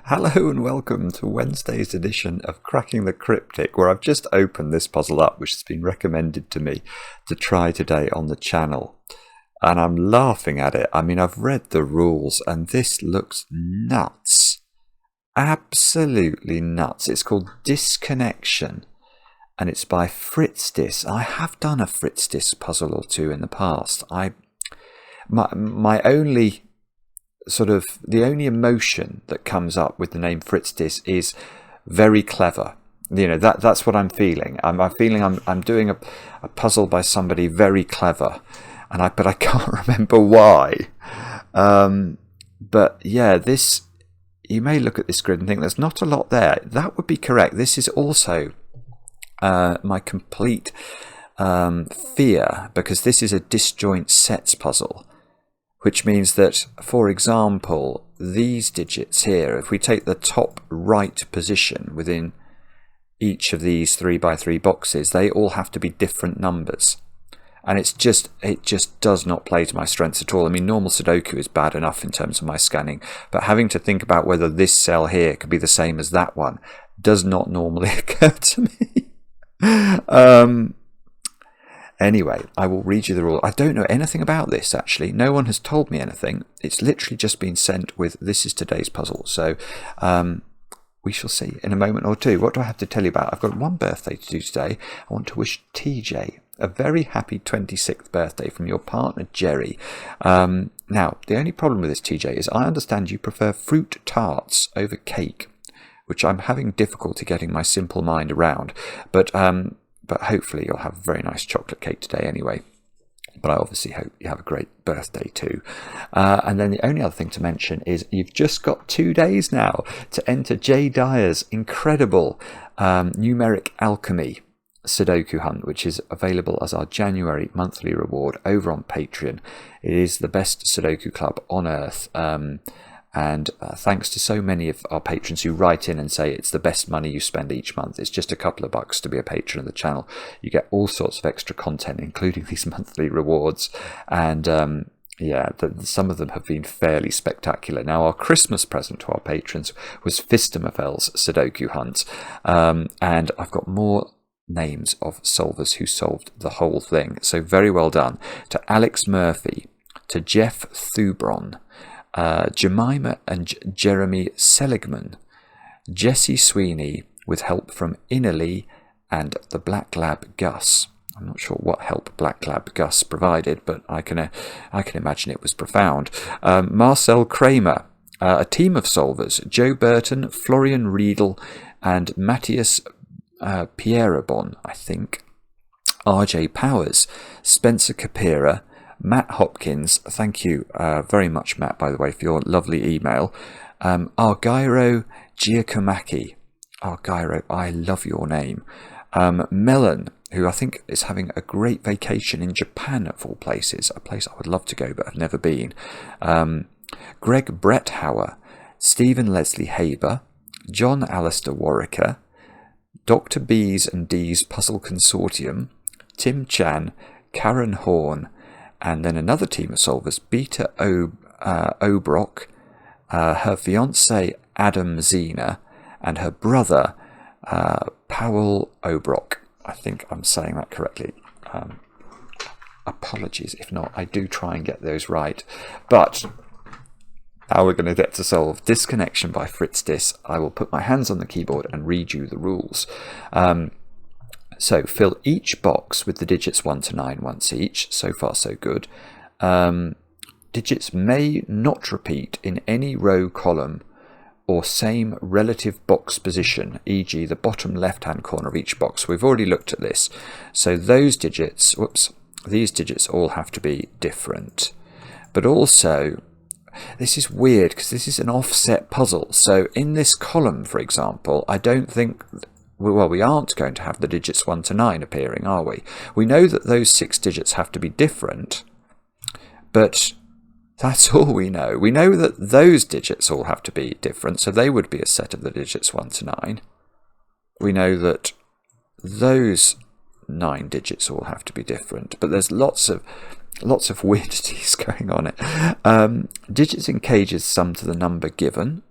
Hello and welcome to Wednesday's edition of Cracking the Cryptic, where I've just opened this puzzle up, which has been recommended to me to try today on the channel. And I'm laughing at it. I mean, I've read the rules and this looks nuts. Absolutely nuts. It's called Disconnection and it's by fritzdis. I have done a fritzdis puzzle or two in the past. My only the only emotion that comes up with the name fritzdis is very clever. You know, that's what I'm feeling. I'm feeling I'm doing a puzzle by somebody very clever, but I can't remember why. But yeah, this, you may look at this grid and think there's not a lot there. That would be correct. This is also my complete fear, because this is a disjoint sets puzzle. Which means that, for example, these digits here, if we take the top right position within each of these 3x3 boxes, they all have to be different numbers. And it just does not play to my strengths at all. I mean, normal Sudoku is bad enough in terms of my scanning, but having to think about whether this cell here could be the same as that one does not normally occur to me. Anyway, I will read you the rule. I don't know anything about this, actually. No one has told me anything. It's literally just been sent with, this is today's puzzle. So we shall see in a moment or two. What do I have to tell you about? I've got one birthday to do today. I want to wish TJ a very happy 26th birthday from your partner, Jerry. Now, the only problem with this, TJ, is I understand you prefer fruit tarts over cake, which I'm having difficulty getting my simple mind around. But hopefully you'll have a very nice chocolate cake today anyway. But I obviously hope you have a great birthday too. And then the only other thing to mention is you've just got 2 days now to enter Jay Dyer's incredible numeric alchemy Sudoku hunt, which is available as our January monthly reward over on Patreon. It is the best Sudoku club on earth. And thanks to so many of our patrons who write in and say it's the best money you spend each month. It's just a couple of bucks to be a patron of the channel. You get all sorts of extra content, including these monthly rewards. And some of them have been fairly spectacular. Now, our Christmas present to our patrons was Fistomavel's Sudoku hunt. And I've got more names of solvers who solved the whole thing. So very well done to Alex Murphy, to Jeff Thubron, Jemima and Jeremy Seligman, Jesse Sweeney with help from Innerly, and the Black Lab Gus. I'm not sure what help Black Lab Gus provided, but I can imagine it was profound. Marcel Kramer, a team of solvers, Joe Burton, Florian Riedel, and Matthias Pierrebon, I think. RJ Powers, Spencer Capera, Matt Hopkins, thank you very much, Matt, by the way, for your lovely email. Argyro Giacomacchi. Argyro, I love your name. Melon, who I think is having a great vacation in Japan, of all places, a place I would love to go but have never been. Greg Bretthauer, Stephen Leslie Haber, John Alistair Warwicker, Dr. B's and D's Puzzle Consortium, Tim Chan, Karen Horn, and then another team of solvers, Beta Obrock, her fiancé Adam Zena, and her brother Powell Obrock. I think I'm saying that correctly. Apologies if not. I do try and get those right. But now we're going to get to solve Disconnection by fritzdis. I will put my hands on the keyboard and read you the rules. So fill each box with the digits 1 to 9 once each. So far so good. Digits may not repeat in any row, column or same relative box position, e.g. the bottom left hand corner of each box. We've already looked at this. So these digits all have to be different. But also, this is weird because this is an offset puzzle. So in this column, for example, I don't think... Well, we aren't going to have the digits 1 to 9 appearing, are we? We know that those 6 digits have to be different, but that's all we know. We know that those digits all have to be different, so they would be a set of the digits 1 to 9. We know that those 9 digits all have to be different, but there's lots of weirdities going on. Digits in cages sum to the number given.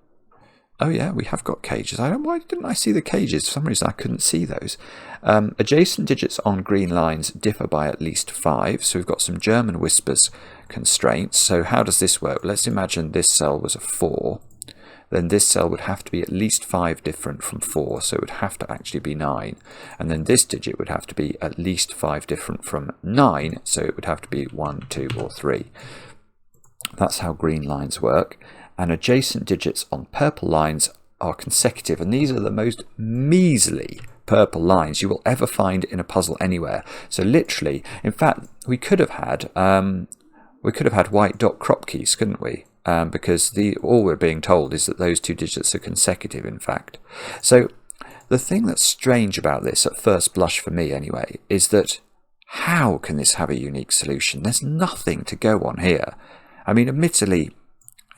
Oh yeah, we have got cages. Why didn't I see the cages? For some reason I couldn't see those. Adjacent digits on green lines differ by at least 5. So we've got some German whispers constraints. So how does this work? Let's imagine this cell was a 4. Then this cell would have to be at least 5 different from 4. So it would have to actually be 9. And then this digit would have to be at least 5 different from 9. So it would have to be 1, 2, or 3. That's how green lines work. And adjacent digits on purple lines are consecutive, and these are the most measly purple lines you will ever find in a puzzle anywhere. So literally, in fact, we could have had white dot crop keys, couldn't we? Because all we're being told is that those 2 digits are consecutive, in fact. So the thing that's strange about this, at first blush for me anyway, is that how can this have a unique solution? There's nothing to go on here. I mean, admittedly,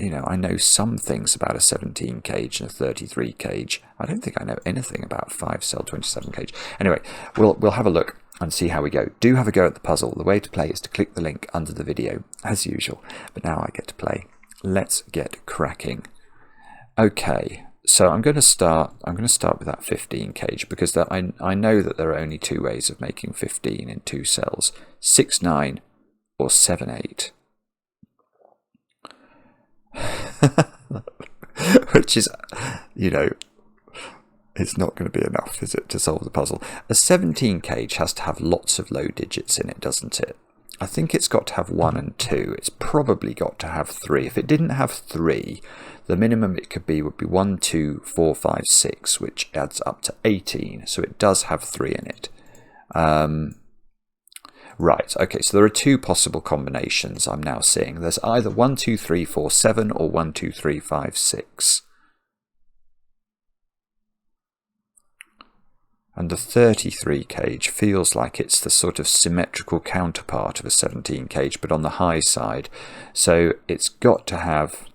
I know some things about a 17 cage and a 33 cage. I don't think I know anything about 5-cell 27 cage. Anyway, we'll have a look and see how we go. Do have a go at the puzzle. The way to play is to click the link under the video, as usual. But now I get to play. Let's get cracking. Okay, so I'm going to start with that 15 cage, because I know that there are only 2 ways of making 15 in 2 cells: 6-9 or 7-8. Which is, it's not going to be enough, is it, to solve the puzzle? A 17 cage has to have lots of low digits in it, doesn't it? I think it's got to have 1 and 2. It's probably got to have 3. If it didn't have 3, the minimum it could be would be 1, 2, 4, 5, 6, which adds up to 18. So it does have 3 in it. Right, okay, so there are 2 possible combinations I'm now seeing. There's either 1, 2, 3, 4, 7 or 1, 2, 3, 5, 6. And the 33 cage feels like it's the sort of symmetrical counterpart of a 17 cage, but on the high side. So it's got to have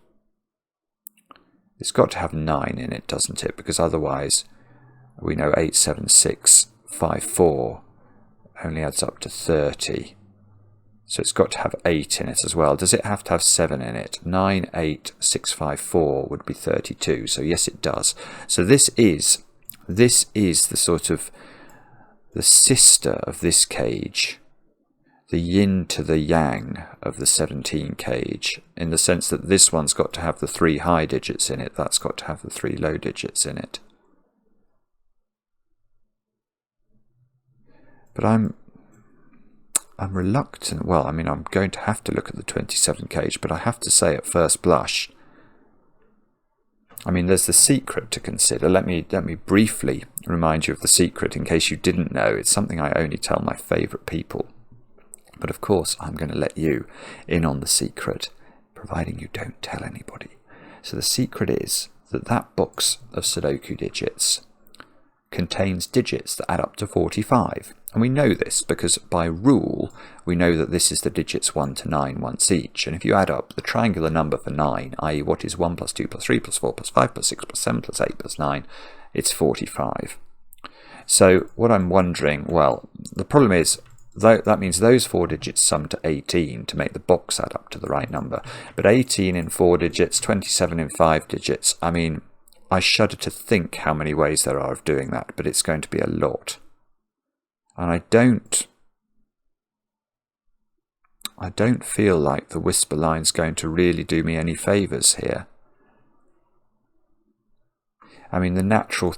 9 in it, doesn't it? Because otherwise we know 8, 7, 6, 5, 4 only adds up to 30. So it's got to have 8 in it as well. Does it have to have 7 in it? 9, 8, 6, 5, 4 would be 32. So yes, it does. So this is the sort of the sister of this cage, the yin to the yang of the 17 cage, in the sense that this one's got to have the 3 high digits in it, that's got to have the 3 low digits in it. But I'm reluctant. Well, I mean, I'm going to have to look at the 27 cage, but I have to say at first blush, I mean, there's the secret to consider. Let me briefly remind you of the secret in case you didn't know. It's something I only tell my favourite people. But of course, I'm going to let you in on the secret, providing you don't tell anybody. So the secret is that that box of Sudoku digits contains digits that add up to 45. And we know this because by rule, we know that this is the digits 1 to 9 once each. And if you add up the triangular number for 9, i.e. what is 1 plus 2 plus 3 plus 4 plus 5 plus 6 plus 7 plus 8 plus 9, it's 45. So what I'm wondering, well, the problem is, that means those 4 digits sum to 18 to make the box add up to the right number. But 18 in 4 digits, 27 in 5 digits, I mean, I shudder to think how many ways there are of doing that, but it's going to be a lot. And I don't feel like the whisper line's going to really do me any favours here. I mean, the natural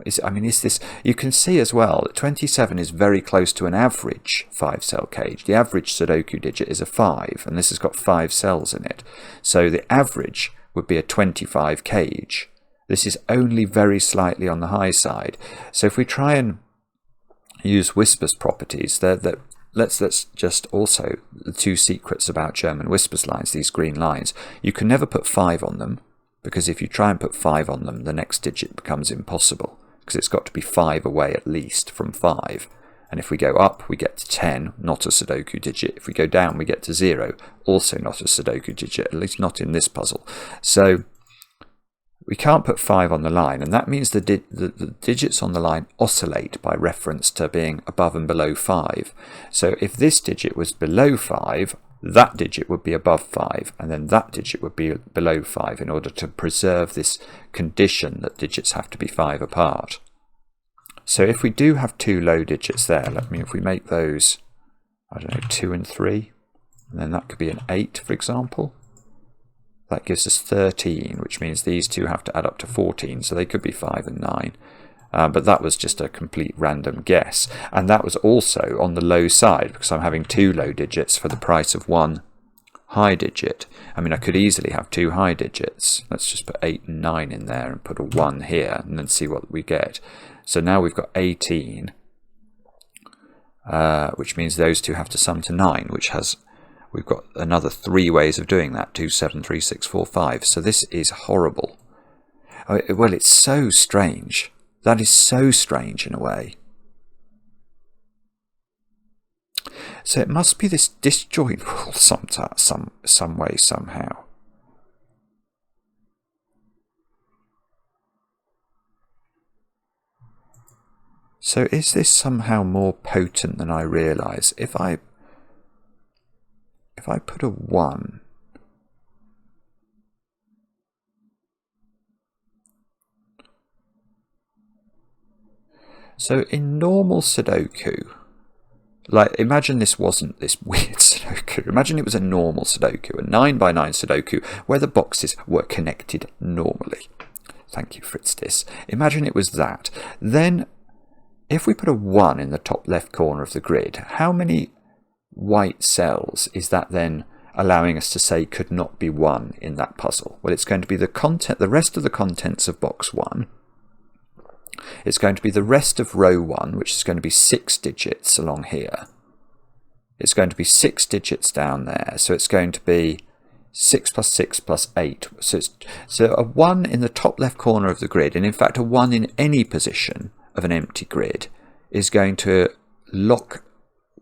is this, you can see as well that 27 is very close to an average 5-cell cage. The average Sudoku digit is a 5, and this has got 5 cells in it. So the average would be a 25 cage. This is only very slightly on the high side. So if we try and use whispers properties, let's just also, the 2 secrets about German whispers lines, these green lines, you can never put 5 on them, because if you try and put 5 on them, the next digit becomes impossible, because it's got to be 5 away at least from 5. And if we go up, we get to 10, not a Sudoku digit. If we go down, we get to 0, also not a Sudoku digit, at least not in this puzzle. So we can't put 5 on the line, and that means the digits on the line oscillate by reference to being above and below 5. So if this digit was below 5, that digit would be above 5, and then that digit would be below 5 in order to preserve this condition that digits have to be 5 apart. So if we do have two low digits there, if we make those, I don't know, 2 and 3, and then that could be an 8, for example. That gives us 13, which means these two have to add up to 14, so they could be 5 and 9. But that was just a complete random guess. And that was also on the low side, because I'm having two low digits for the price of one high digit. I mean, I could easily have two high digits. Let's just put 8 and 9 in there and put a 1 here, and then see what we get. So now we've got 18, which means those two have to sum to 9, which has... We've got another 3 ways of doing that, 2, 7, 3, 6, 4, 5. So this is horrible. Well, it's so strange. That is so strange in a way. So it must be this disjoint rule some way, somehow. So is this somehow more potent than I realise? If I put a 1, so in normal Sudoku, like imagine this wasn't this weird Sudoku, imagine it was a normal Sudoku, a 9 by 9 Sudoku where the boxes were connected normally. Thank you, fritzdis. Imagine it was that. Then if we put a 1 in the top left corner of the grid, how many white cells is that then allowing us to say could not be 1 in that puzzle? Well, it's going to be the rest of the contents of box 1. It's going to be the rest of row 1, which is going to be 6 digits along here. It's going to be 6 digits down there, so it's going to be 6 plus 6 plus 8. So a 1 in the top left corner of the grid, and in fact a 1 in any position of an empty grid, is going to lock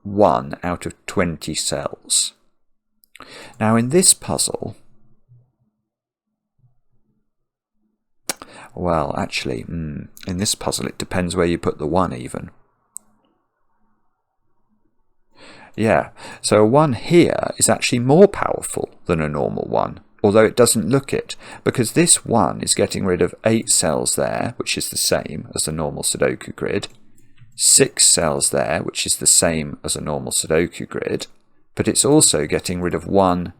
1 out of 20 cells. Now in this puzzle, well actually in this puzzle it depends where you put the 1 even. Yeah, so a 1 here is actually more powerful than a normal 1, although it doesn't look it, because this 1 is getting rid of 8 cells there, which is the same as the normal Sudoku grid, 6 cells there, which is the same as a normal Sudoku grid, but it's also getting rid of 1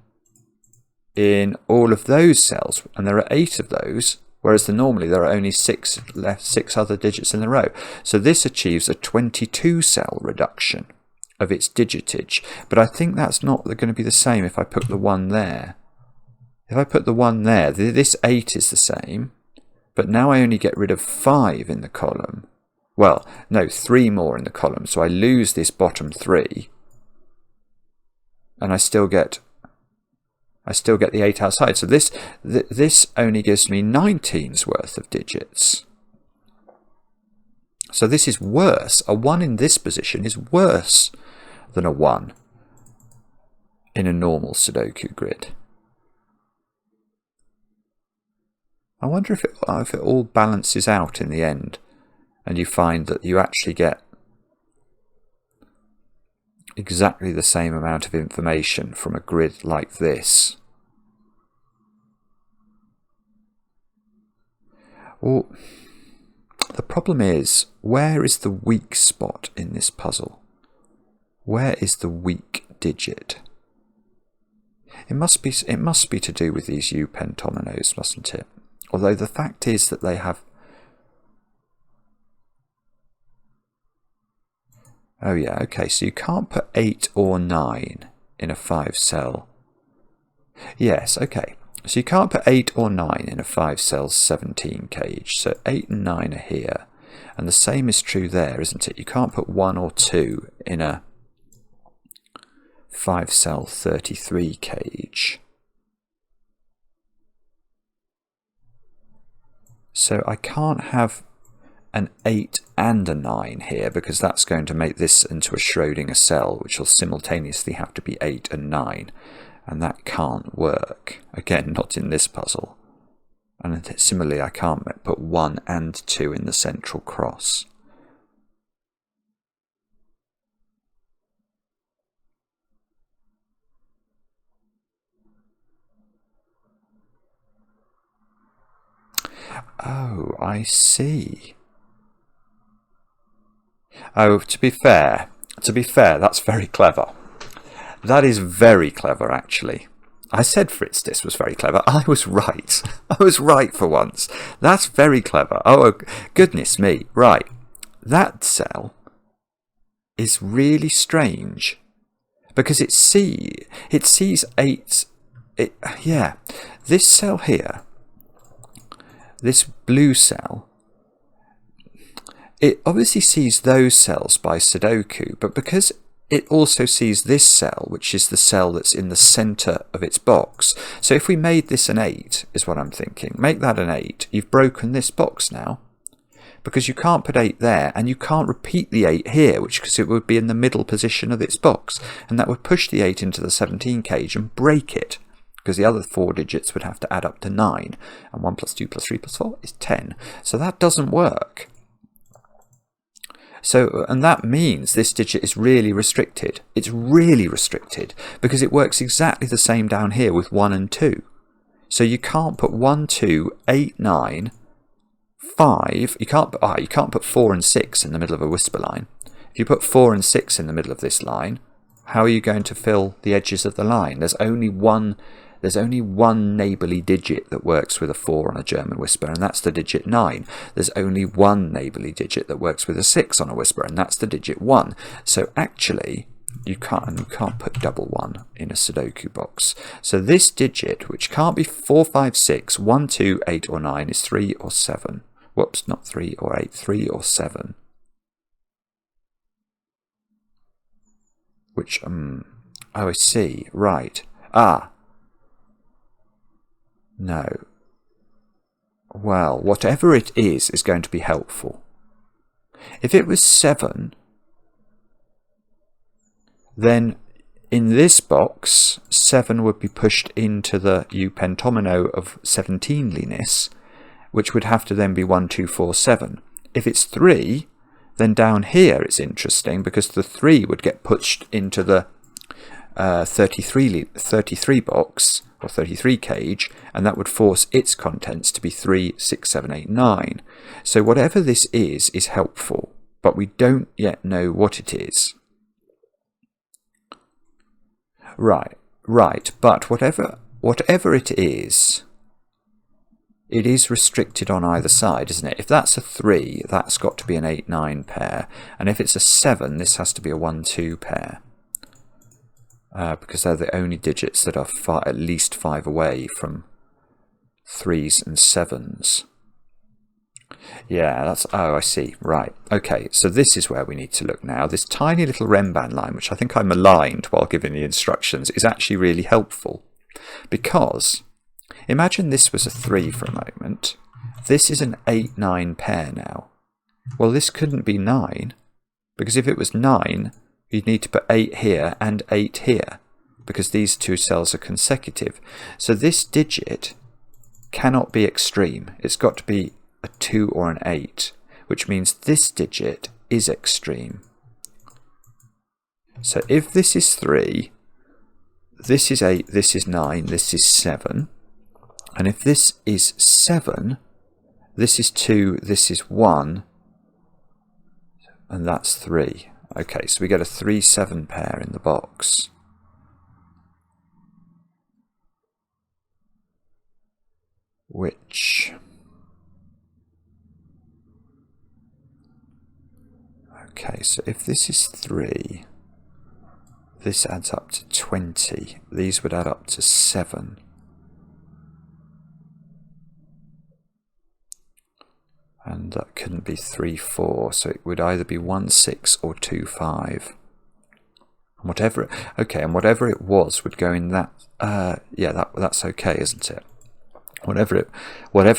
in all of those cells, and there are 8 of those, whereas normally there are only 6 left, 6 other digits in the row. So this achieves a 22 cell reduction of its digitage, but I think that's not going to be the same if I put the 1 there. If I put the 1 there, this 8 is the same, but now I only get rid of 5 in the column. Well, no, 3 more in the column, so I lose this bottom 3, and I still get the 8 outside. So this only gives me 19's worth of digits. So this is worse. A 1 in this position is worse than a 1 in a normal Sudoku grid. I wonder if it all balances out in the end, and you find that you actually get exactly the same amount of information from a grid like this. Well, the problem is, where is the weak spot in this puzzle? Where is the weak digit? It must be to do with these U pentominoes, mustn't it? Although the fact is that they have... Oh yeah, okay, so you can't put 8 or 9 in a 5 cell. Yes, okay. So you can't put 8 or 9 in a 5 cell 17 cage. So 8 and 9 are here. And the same is true there, isn't it? You can't put 1 or 2 in a 5 cell 33 cage. So I can't have an 8 and a 9 here, because that's going to make this into a Schrödinger cell, which will simultaneously have to be 8 and 9. And that can't work. Again, not in this puzzle. And similarly, I can't put 1 and 2 in the central cross. Oh, I see. Oh, to be fair, that's very clever. That is very clever, actually. I said fritzdis was very clever. I was right. I was right for once. That's very clever. Oh, goodness me. Right. That cell is really strange because it sees 8. Yeah. This cell here, this blue cell, it obviously sees those cells by Sudoku, but because it also sees this cell, which is the cell that's in the center of its box. So if we made this an 8, is what I'm thinking, make that an 8, you've broken this box now, because you can't put 8 there, and you can't repeat the 8 here, because it would be in the middle position of its box, and that would push the 8 into the 17 cage and break it, because the other 4 digits would have to add up to 9, and 1 plus 2 plus 3 plus 4 is 10. So that doesn't work. So, and that means this digit is really restricted. It's really restricted because it works exactly the same down here with 1 and 2. So you can't put 1, 2, 8, 9, 5. You can't put 4 and 6 in the middle of a whisper line. If you put 4 and 6 in the middle of this line, how are you going to fill the edges of the line? There's only one neighbourly digit that works with a 4 on a German whisper, and that's the digit 9. There's only one neighbourly digit that works with a 6 on a whisper, and that's the digit 1. So actually, you can't put double 1 in a Sudoku box. So this digit, which can't be 4, 5, 6, 1, 2, 8 or 9, is 3 or 7. Whoops, not 3 or 8, 3 or 7. Which, oh, I see, right. No. Well, whatever it is going to be helpful. If it was 7, then in this box, 7 would be pushed into the eupentomino of 17liness, which would have to then be 1, 2, 4, 7. If it's 3, then down here it's interesting because the 3 would get pushed into the 33 box, or 33 cage, and that would force its contents to be 3, 6, 7, 8, 9. So whatever this is helpful, but we don't yet know what it is. Right, but whatever it is restricted on either side, isn't it? If that's a 3, that's got to be an 8, 9 pair, and if it's a 7, this has to be a 1, 2 pair. Because they're the only digits that are at least 5 away from 3s and 7s. Yeah, that's... Oh, I see. Right. Okay, so this is where we need to look now. This tiny little Renban line, which I think I maligned while giving the instructions, is actually really helpful. Because, imagine this was a 3 for a moment. This is an 8, 9 pair now. Well, this couldn't be 9, because if it was 9... you'd need to put 8 here and 8 here, because these two cells are consecutive. So this digit cannot be extreme. It's got to be a 2 or an 8, which means this digit is extreme. So if this is 3, this is 8, this is 9, this is 7. And if this is 7, this is 2, this is 1, and that's 3. Okay, so we get a 3, 7 pair in the box. Which... Okay, so if this is 3, this adds up to 20. These would add up to 7. And that couldn't be 3, 4, so it would either be 1, 6 or 2, 5. And whatever it was would go in that. Yeah, that's okay, isn't it? Whatever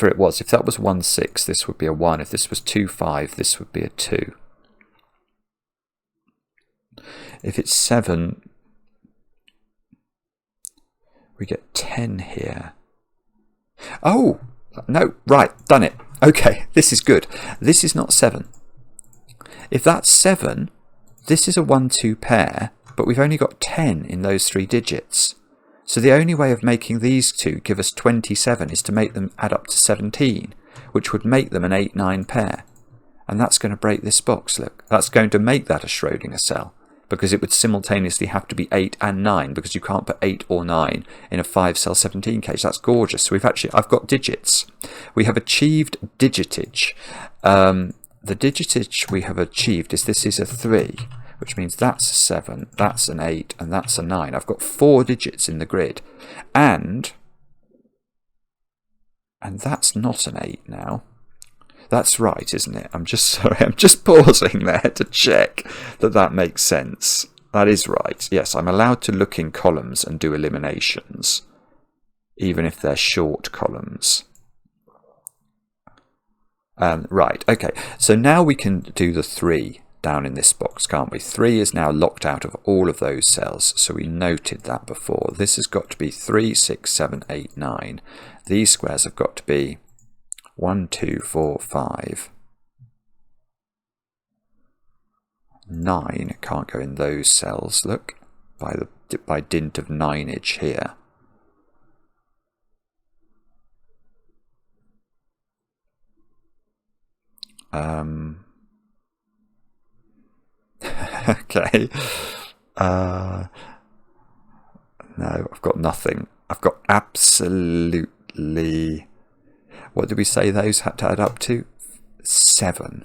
it was, if that was 1, 6, this would be a 1. If this was 2, 5, this would be a 2. If it's 7, we get 10 here. Oh no! Right, done it. Okay, this is good. This is not 7. If that's 7, this is a 1, 2 pair, but we've only got 10 in those 3 digits. So the only way of making these two give us 27 is to make them add up to 17. which would make them an 8-9 pair. And that's going to break this box, look. That's going to make that a Schrödinger cell, because it would simultaneously have to be 8 and 9, because you can't put 8 or 9 in a 5-cell 17 cage. That's gorgeous. So I've got digits. We have achieved digitage. The digitage we have achieved is this is a 3, which means that's a 7, that's an 8, and that's a 9. I've got 4 digits in the grid. And that's not an 8 now. That's right, isn't it? I'm just sorry, I'm just pausing there to check that makes sense. That is right. Yes, I'm allowed to look in columns and do eliminations, even if they're short columns. Right, okay. So now we can do the 3 down in this box, can't we? 3 is now locked out of all of those cells, so we noted that before. This has got to be 3, 6, 7, 8, 9. These squares have got to be 1, 2, 4, 5. 9 can't go in those cells, look, by dint of 9age here. Okay. No, I've got nothing. I've got absolutely... What did we say those had to add up to? 7.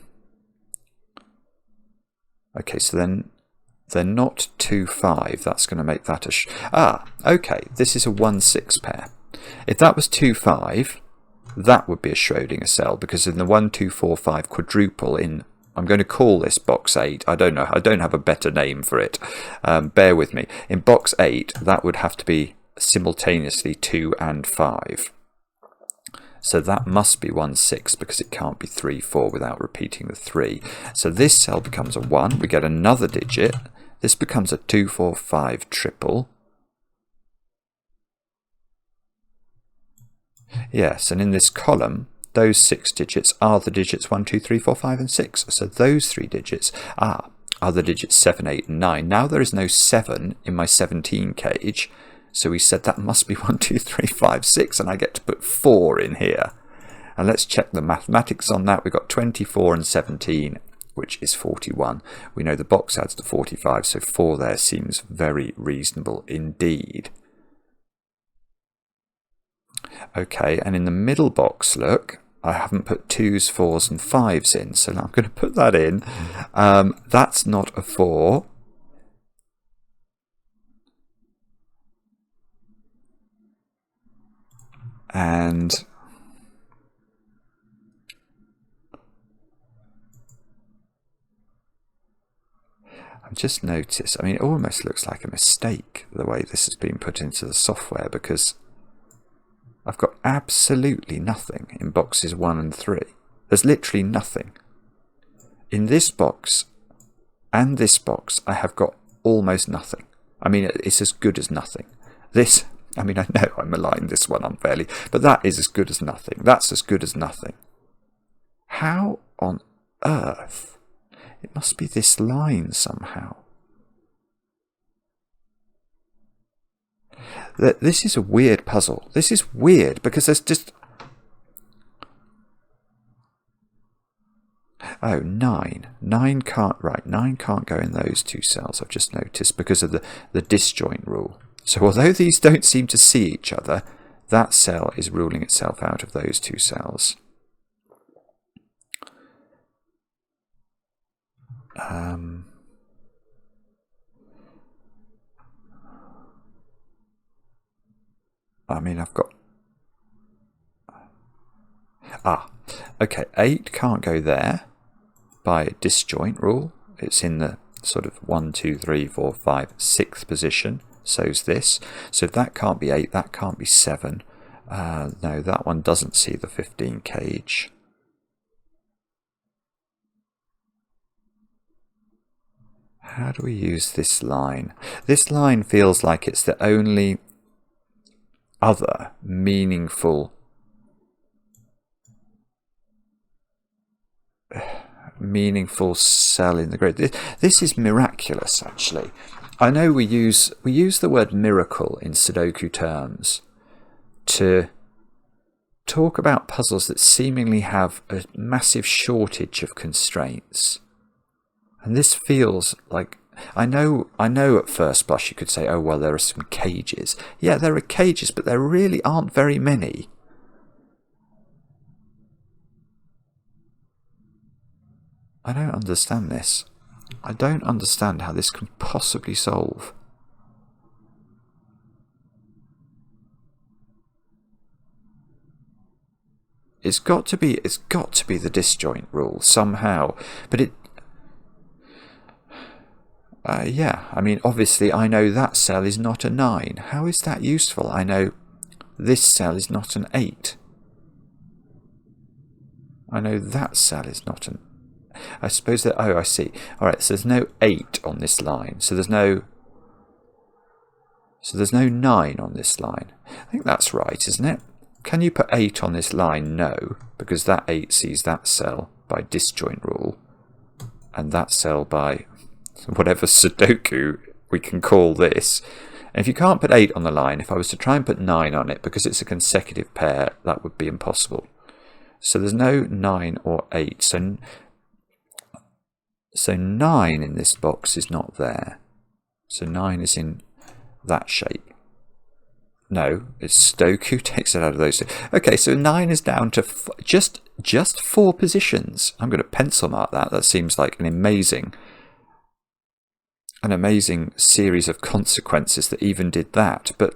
Okay, so then they're not 2, 5. That's going to make that a... okay, this is a 1, 6 pair. If that was 2, 5, that would be a Schrödinger cell, because in the 1, 2, 4, 5 quadruple in... I'm going to call this box 8. I don't know. I don't have a better name for it. Bear with me. In box 8, that would have to be simultaneously 2 and 5. So that must be 1, 6, because it can't be 3, 4 without repeating the 3. So this cell becomes a 1. We get another digit. This becomes a 2, 4, 5 triple. Yes, and in this column, those 6 digits are the digits 1, 2, 3, 4, 5, and 6. So those 3 digits are the digits 7, 8, and 9. Now there is no 7 in my 17 cage. So we said that must be 1, 2, 3, 5, 6, and I get to put 4 in here. And let's check the mathematics on that. We've got 24 and 17, which is 41. We know the box adds to 45, so 4 there seems very reasonable indeed. Okay, and in the middle box, look, I haven't put 2s, 4s, and 5s in, so now I'm going to put that in. That's not a 4. And I've just noticed, I mean, it almost looks like a mistake the way this has been put into the software, because I've got absolutely nothing in boxes 1 and 3. There's literally nothing. In this box and this box, I have got almost nothing. I mean, it's as good as nothing. This... I mean, I know I maligned this one unfairly, but that is as good as nothing. That's as good as nothing. How on earth? It must be this line somehow. This is a weird puzzle. This is weird because there's just... Oh, 9. 9 can't... Right, 9 can't go in those 2 cells, I've just noticed, because of the disjoint rule. So although these don't seem to see each other, that cell is ruling itself out of those 2 cells. I mean, I've got... okay, 8 can't go there by disjoint rule. It's in the sort of 1, 2, 3, 4, 5, 6th position. So's this. So that can't be 8, that can't be 7. No, that one doesn't see the 15 cage. How do we use this line? This line feels like it's the only other meaningful cell in the grid. This is miraculous, actually. I know we use the word miracle in Sudoku terms to talk about puzzles that seemingly have a massive shortage of constraints. And this feels like, I know at first blush you could say, oh well, there are some cages. Yeah, there are cages, but there really aren't very many. I don't understand this. I don't understand how this can possibly solve. It's got to be the disjoint rule somehow, but it. Yeah, I mean, obviously, I know that cell is not a 9. How is that useful? I know this cell is not an 8. I know that cell is not an. I suppose that. Oh, I see. All right, so there's no 8 on this line. So there's no 9 on this line. I think that's right, isn't it? Can you put 8 on this line? No, because that 8 sees that cell by disjoint rule, and that cell by whatever Sudoku we can call this. And if you can't put 8 on the line, if I was to try and put 9 on it, because it's a consecutive pair, that would be impossible. So there's no 9 or 8. So 9 in this box is not there. So 9 is in that shape. No, it's Sudoku takes it out of those two. Okay, so 9 is down to just 4 positions. I'm going to pencil mark that. That seems like an amazing series of consequences that even did that. But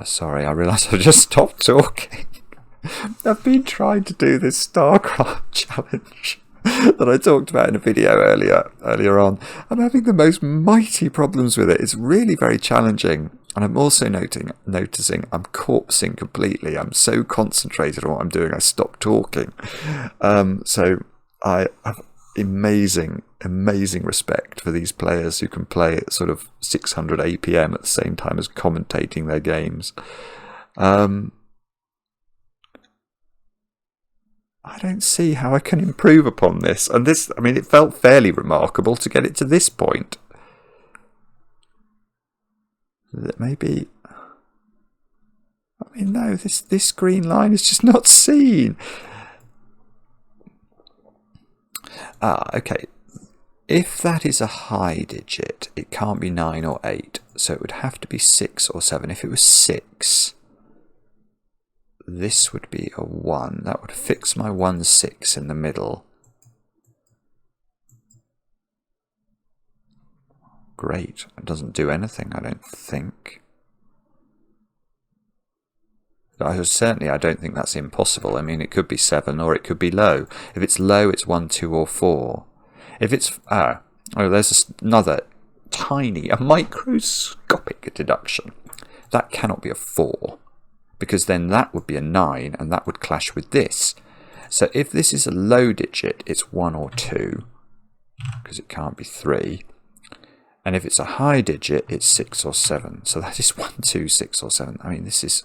sorry, I realised I just stopped talking. I've been trying to do this StarCraft challenge that I talked about in a video earlier on. I'm having the most mighty problems with it. It's really very challenging, and I'm also noticing I'm corpsing completely. I'm so concentrated on what I'm doing, I stop talking. So I have amazing respect for these players who can play at sort of 600 APM at the same time as commentating their games. I don't see how I can improve upon this. And this, I mean, it felt fairly remarkable to get it to this point. That maybe, I mean, no, this green line is just not seen. Okay. If that is a high digit, it can't be 9 or 8. So it would have to be 6 or 7. If it was 6... this would be a 1. That would fix my 1, 6 in the middle. Great. It doesn't do anything, I don't think. I don't think that's impossible. I mean, it could be 7 or it could be low. If it's low, it's 1, 2 or 4. If it's... there's another a microscopic deduction. That cannot be a 4. Because then that would be a 9, and that would clash with this. So if this is a low digit, it's 1 or 2, because it can't be 3. And if it's a high digit, it's 6 or 7. So that is 1, 2, 6 or 7. I mean, this is...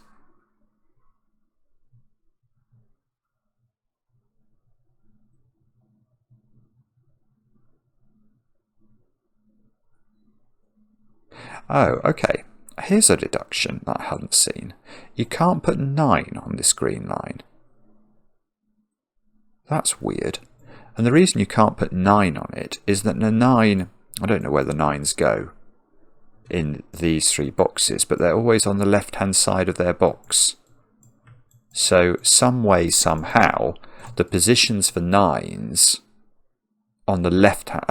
Oh, okay. Here's a deduction that I hadn't seen. You can't put 9 on this green line. That's weird. And the reason you can't put 9 on it is that the 9... I don't know where the 9s go in these 3 boxes, but they're always on the left-hand side of their box. So, some way, somehow, the positions for 9s... on the left hand,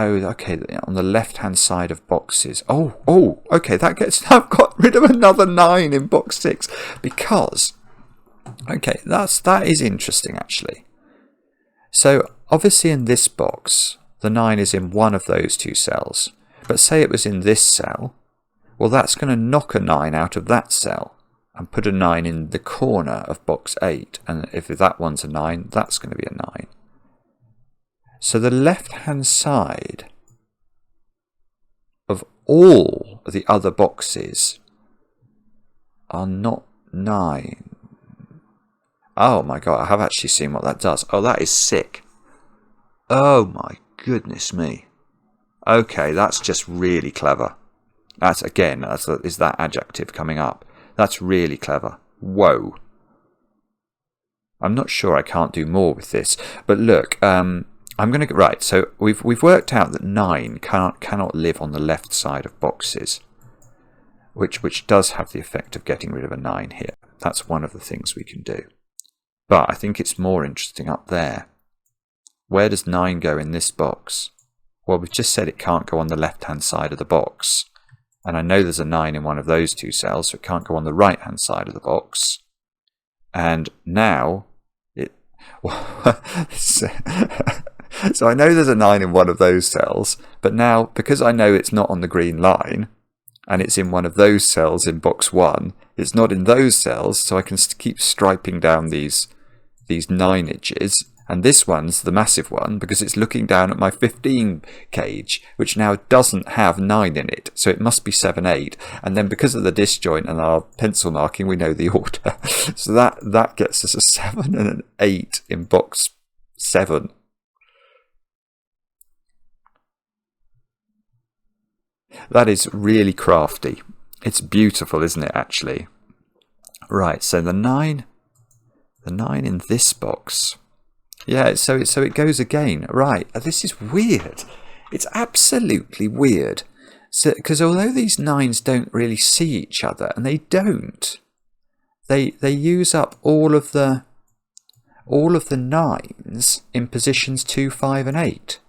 on the left hand side of boxes. Okay, I've got rid of another 9 in box 6 because, okay, that is interesting actually. So obviously in this box, the 9 is in one of those 2 cells, but say it was in this cell, well that's going to knock a 9 out of that cell and put a 9 in the corner of box 8, and if that one's a 9, that's going to be a 9. So the left-hand side of all the other boxes are not 9. Oh my god, I have actually seen what that does. Oh, that is sick. Oh my goodness me. Okay, that's just really clever. That's, again, is that adjective coming up. That's really clever. Whoa. I'm not sure I can't do more with this. But look, I'm going to... Right, so we've worked out that 9 cannot live on the left side of boxes, which does have the effect of getting rid of a 9 here. That's one of the things we can do. But I think it's more interesting up there. Where does 9 go in this box? Well, we've just said it can't go on the left-hand side of the box. And I know there's a 9 in one of those two cells, so it can't go on the right-hand side of the box. And now, so I know there's a 9 in one of those cells, but now, because I know it's not on the green line, and it's in one of those cells in box 1, it's not in those cells, so I can keep striping down these 9 edges. And this one's the massive one because it's looking down at my 15 cage, which now doesn't have 9 in it. So it must be 7, 8. And then because of the disjoint and our pencil marking, we know the order. So that gets us a 7 and an 8 in box 7. That is really crafty. It's beautiful, isn't it, actually? Right, so the 9 in this box... Yeah, so it goes again. Right, this is weird. It's absolutely weird. So, because although these 9s don't really see each other, and they don't, they use up all of the 9s in positions 2, 5, and 8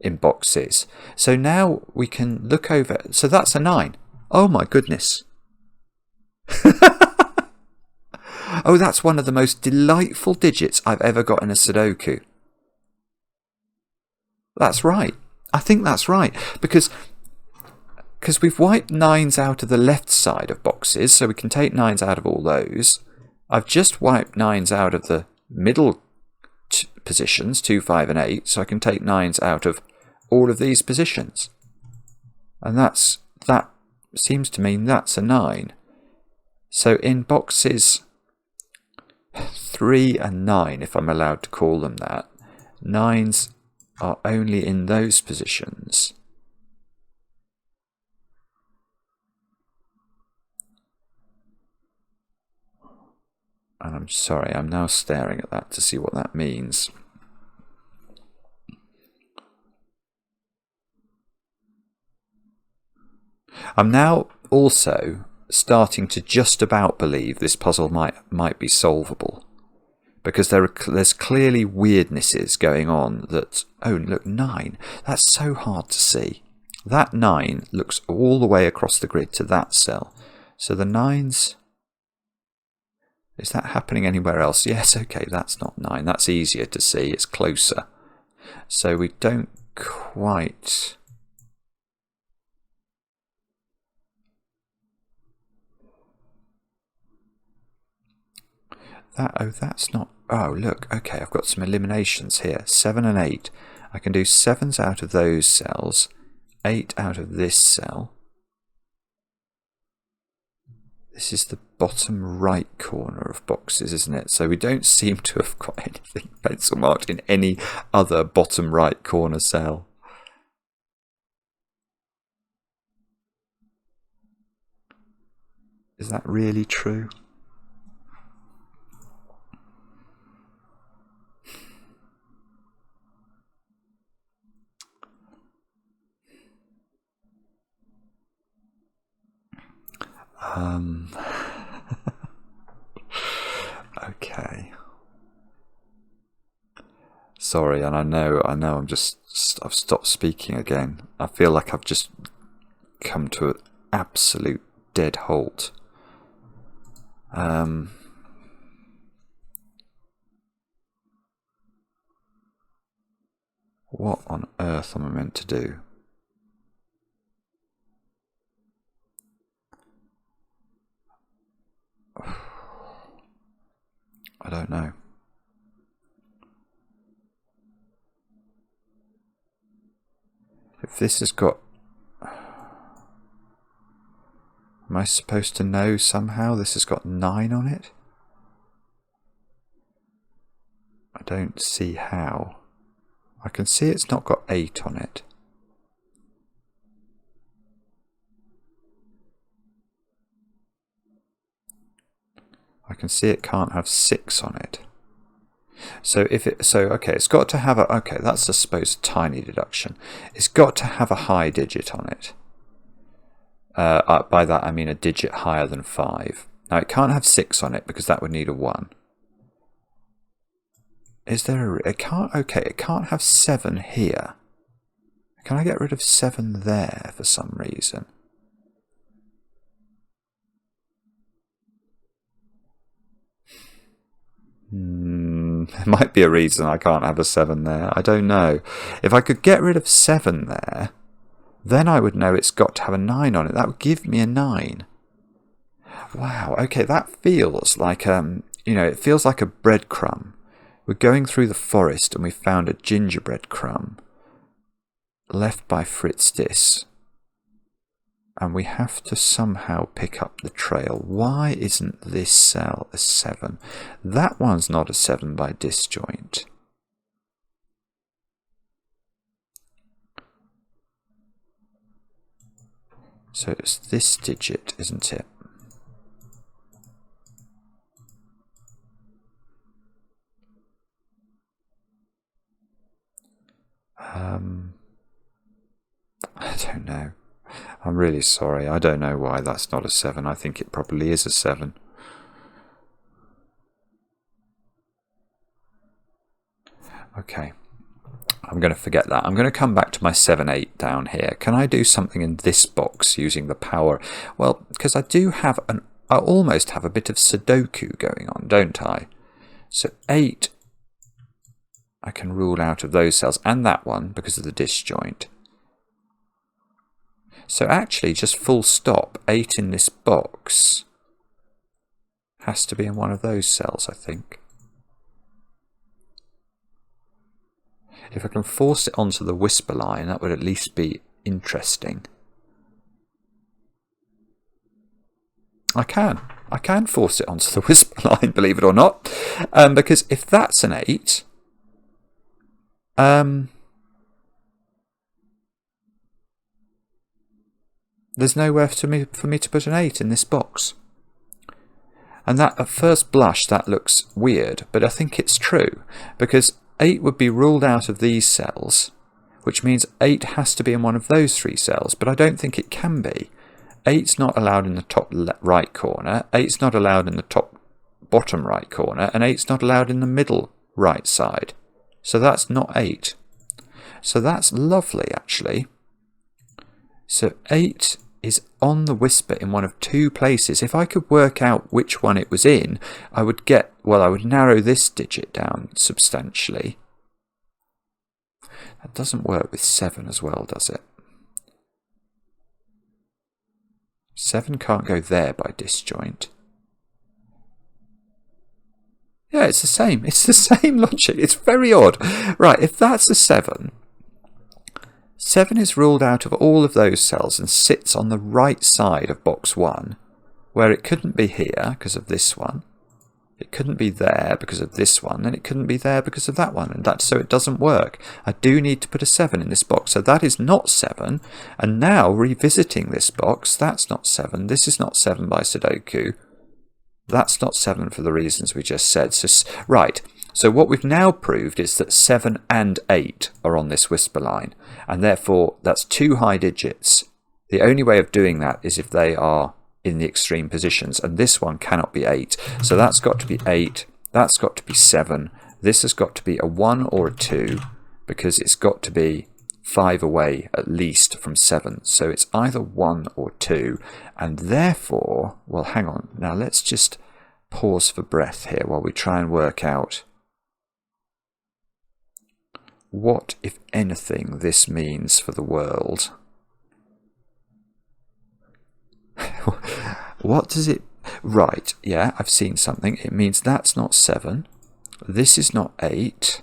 in boxes. So now we can look over. So that's a 9. Oh my goodness. Oh, that's one of the most delightful digits I've ever got in a Sudoku. That's right. I think that's right. Because we've wiped 9s out of the left side of boxes, so we can take 9s out of all those. I've just wiped 9s out of the middle positions, 2, 5, and 8, so I can take 9s out of all of these positions. And that seems to mean that's a 9. So in boxes 3 and 9, if I'm allowed to call them that, 9s are only in those positions. And I'm sorry, I'm now staring at that to see what that means. I'm now also starting to just about believe this puzzle might be solvable, because there's clearly weirdnesses going on that, oh look, 9, that's so hard to see. That 9 looks all the way across the grid to that cell. So the 9s, is that happening anywhere else? Yes, okay, that's not 9, that's easier to see, it's closer. So we don't quite... that's not... Oh, look, okay, I've got some eliminations here. 7 and 8. I can do 7s out of those cells, 8 out of this cell. This is the bottom right corner of boxes, isn't it? So we don't seem to have got anything pencil marked in any other bottom right corner cell. Is that really true? Okay. Sorry, and I know I've stopped speaking again. I feel like I've just come to an absolute dead halt. What on earth am I meant to do? I don't know. If this has got... Am I supposed to know somehow this has got 9 on it? I don't see how. I can see it's not got 8 on it. can see it can't have 6 on it. So okay, it's got to have a, okay, that's I suppose a tiny deduction. It's got to have a high digit on it. By that I mean a digit higher than 5. Now it can't have 6 on it because that would need a 1. Is there a, it can't, okay, it can't have 7 here. Can I get rid of 7 there for some reason? There might be a reason I can't have a 7 there. I don't know. If I could get rid of 7 there, then I would know it's got to have a 9 on it. That would give me a 9. Wow, okay, that feels like, you know, it feels like a breadcrumb. We're going through the forest and we found a gingerbread crumb left by fritzdis. And we have to somehow pick up the trail. Why isn't this cell a 7? That one's not a 7 by disjoint. So it's this digit, isn't it? I don't know. I'm really sorry. I don't know why that's not a 7. I think it probably is a 7. Okay. I'm going to forget that. I'm going to come back to my 7, 8 down here. Can I do something in this box using the power? Well, because I do have an... I almost have a bit of Sudoku going on, don't I? So 8, I can rule out of those cells, and that one because of the disjoint. So actually, just full stop, 8 in this box has to be in one of those cells, I think. If I can force it onto the whisper line, that would at least be interesting. I can force it onto the whisper line, believe it or not, because if that's an 8, there's nowhere for me to put an 8 in this box. And that, at first blush, that looks weird, but I think it's true, because 8 would be ruled out of these cells, which means 8 has to be in one of those 3 cells, but I don't think it can be. 8's not allowed in the top right corner, 8's not allowed in the top bottom right corner, and 8's not allowed in the middle right side. So that's not 8. So that's lovely, actually. So 8 is on the whisper in one of 2 places. If I could work out which one it was in, I would get, well, I would narrow this digit down substantially. That doesn't work with 7 as well, does it? 7 can't go there by disjoint. Yeah, it's the same. It's the same logic. It's very odd. Right, if that's a 7... 7 is ruled out of all of those cells and sits on the right side of box 1, where it couldn't be here because of this one, it couldn't be there because of this one, and it couldn't be there because of that one, and so it doesn't work. I do need to put a 7 in this box, so that is not 7, and now revisiting this box, that's not 7, this is not 7 by Sudoku, that's not 7 for the reasons we just said. So, right. So what we've now proved is that 7 and 8 are on this whisper line, and therefore that's 2 high digits. The only way of doing that is if they are in the extreme positions, and this one cannot be 8. So that's got to be 8, that's got to be 7, this has got to be a 1 or a 2, because it's got to be 5 away at least from 7. So it's either 1 or 2, and therefore, well, hang on, now let's just pause for breath here while we try and work out what, if anything, this means for the world. What does it... Right, yeah, I've seen something. It means that's not 7. This is not 8.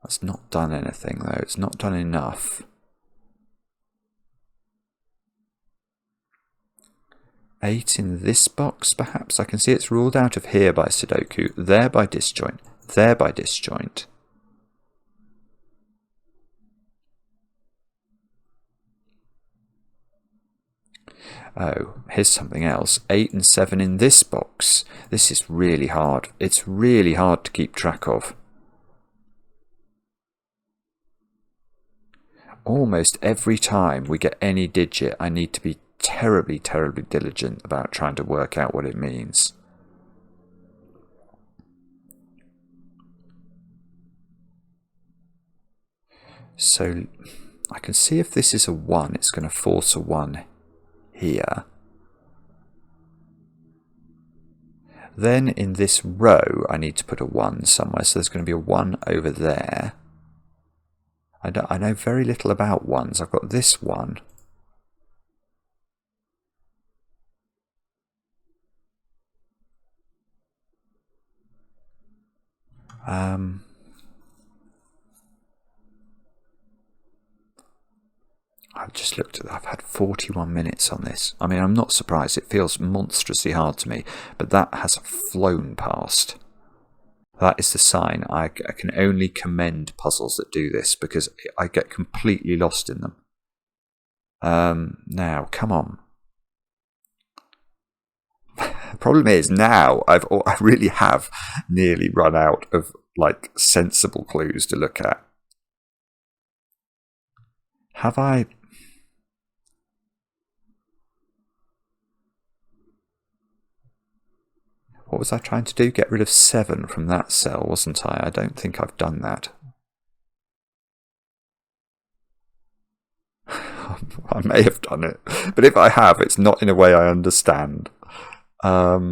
That's not done anything, though. It's not done enough. 8 in this box, perhaps? I can see it's ruled out of here by Sudoku, there by disjoint, there by disjoint. Oh, here's something else. 8 and 7 in this box. box. This is really hard. It's really hard to keep track of. Almost every time we get any digit, I need to be terribly, terribly diligent about trying to work out what it means. So I can see if this is a 1, it's going to force a 1 here. Then in this row, I need to put a 1 somewhere, so there's going to be a 1 over there. I know very little about 1s. I've got this 1. I've just looked at that. I've had 41 minutes on this. I mean, I'm not surprised. It feels monstrously hard to me, but that has flown past. That is the sign. I can only commend puzzles that do this, because I get completely lost in them. Now, come on. The problem is now I really have nearly run out of like sensible clues to look at. Have I? What was I trying to do? Get rid of 7 from that cell, wasn't I? I don't think I've done that. I may have done it, but if I have, it's not in a way I understand. No,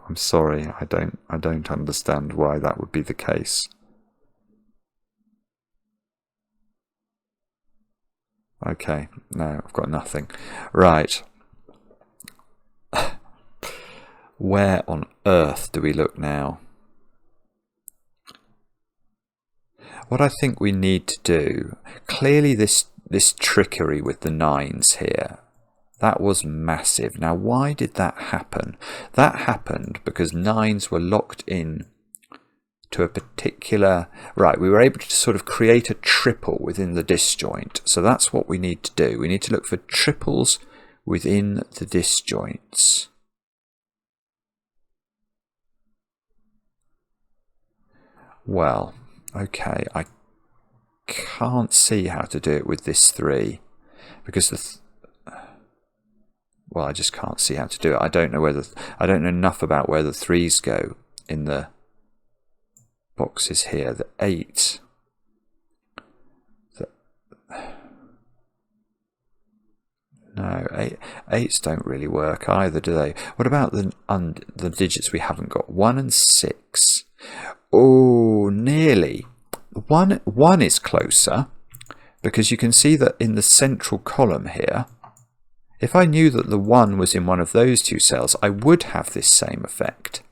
I'm sorry. I don't understand why that would be the case. Okay, no, I've got nothing. Right. Where on earth do we look now? What I think we need to do, clearly this trickery with the 9s here, that was massive. Now, why did that happen? That happened because 9s were locked in to a particular... Right, we were able to sort of create a triple within the disjoint. So that's what we need to do. We need to look for triples within the disjoints. Well, okay, I can't see how to do it with this 3 because well, I just can't see how to do it. I don't know enough about where the 3s go in the boxes here. The 8. No, 8s don't really work either, do they? What about the digits we haven't got? 1 and 6. Oh, nearly. 1 is closer because you can see that in the central column here, if I knew that the 1 was in one of those 2 cells, I would have this same effect.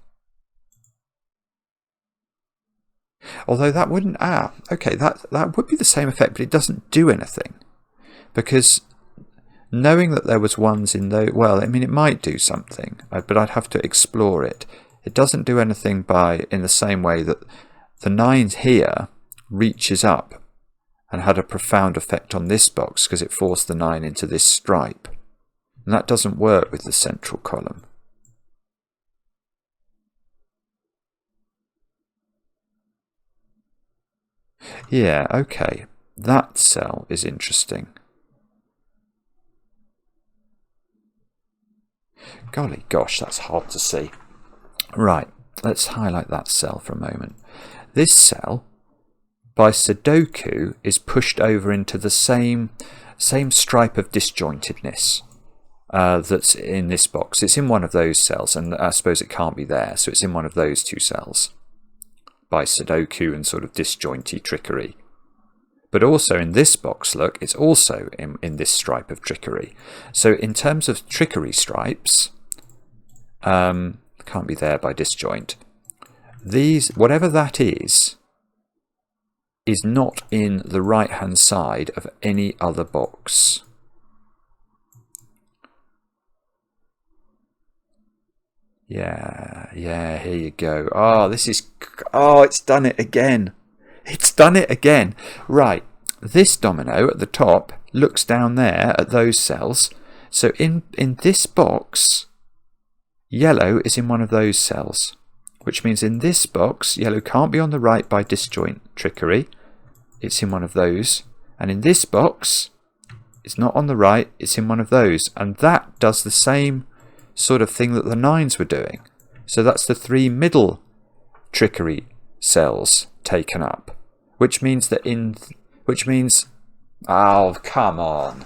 Although that wouldn't... okay, that would be the same effect, but it doesn't do anything. Because knowing that there was 1s in those... Well, I mean, it might do something, but I'd have to explore it. It doesn't do anything in the same way that the 9s here reaches up and had a profound effect on this box because it forced the 9 into this stripe. And that doesn't work with the central column. Yeah, okay. That cell is interesting. Golly gosh, that's hard to see. Right, let's highlight that cell for a moment. This cell, by Sudoku, is pushed over into the same stripe of disjointedness that's in this box. It's in one of those cells, and I suppose it can't be there, so it's in one of those 2 cells by Sudoku and sort of disjointy trickery. But also in this box, look, it's also in this stripe of trickery. So in terms of trickery stripes, can't be there by disjoint. These, whatever that is not in the right hand side of any other box. Yeah, here you go. Oh, it's done it again. It's done it again. Right, this domino at the top looks down there at those cells. So in this box, yellow is in one of those cells, which means in this box, yellow can't be on the right by disjoint trickery. It's in one of those. And in this box, it's not on the right, it's in one of those. And that does the same sort of thing that the 9s were doing. So that's the 3 middle trickery cells taken up, which means that oh, come on.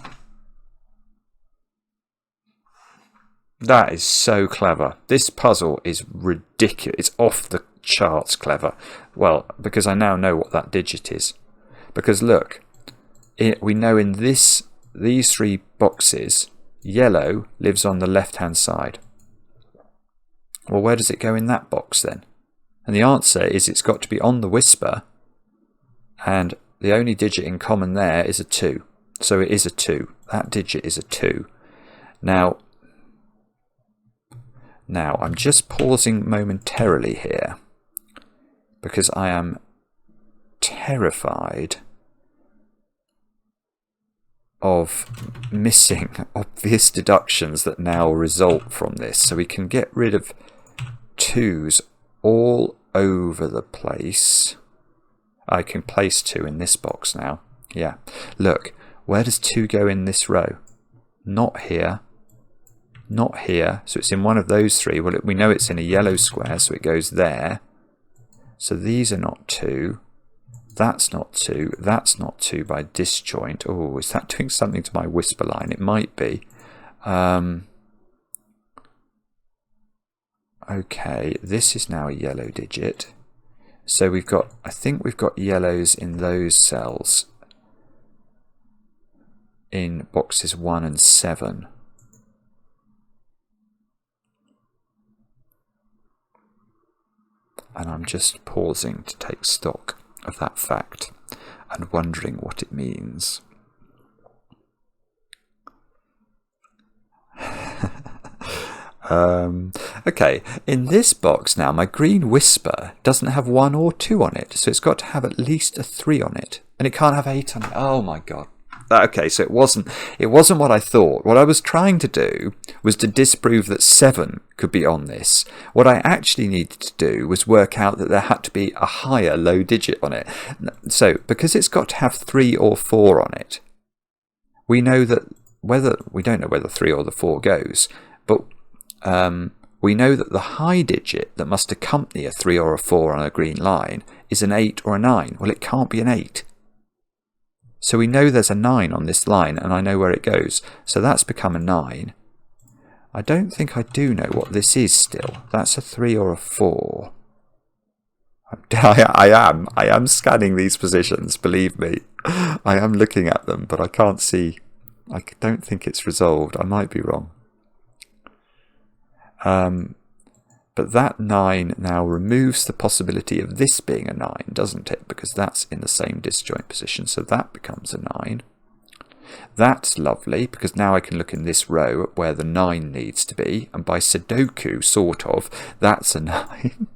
That is so clever. This puzzle is ridiculous. It's off the charts clever. Well, because I now know what that digit is. Because look, we know in these 3 boxes, yellow lives on the left-hand side. Well, where does it go in that box then? And the answer is it's got to be on the whisper, and the only digit in common there is a 2. So it is a 2. That digit is a 2. Now I'm just pausing momentarily here because I am terrified of missing obvious deductions that now result from this. So we can get rid of 2s all over the place. I can place 2 in this box now. Yeah. Look, where does 2 go in this row? Not here. Not here. So it's in one of those 3. Well, we know it's in a yellow square, so it goes there. So these are not 2. That's not 2. That's not 2 by disjoint. Oh, is that doing something to my whisper line? It might be. Okay, this is now a yellow digit. So I think we've got yellows in those cells in boxes 1 and 7. And I'm just pausing to take stock of that fact and wondering what it means. Okay, in this box now, my green whisper doesn't have 1 or 2 on it, so it's got to have at least a 3 on it, and it can't have 8 on it. Oh my god. Okay, so it wasn't what I thought. What I was trying to do was to disprove that 7 could be on this. What I actually needed to do was work out that there had to be a higher low digit on it. So because it's got to have 3 or 4 on it, we know that we don't know whether 3 or the 4 goes, but we know that the high digit that must accompany a 3 or a 4 on a green line is an 8 or a 9. Well, it can't be an 8. So we know there's a 9 on this line, and I know where it goes. So that's become a 9. I don't think I do know what this is still. That's a 3 or a 4. I am scanning these positions, believe me. I am looking at them, but I can't see. I don't think it's resolved. I might be wrong. But that 9 now removes the possibility of this being a 9, doesn't it? Because that's in the same disjoint position, so that becomes a 9. That's lovely, because now I can look in this row at where the 9 needs to be, and by Sudoku, sort of, that's a 9.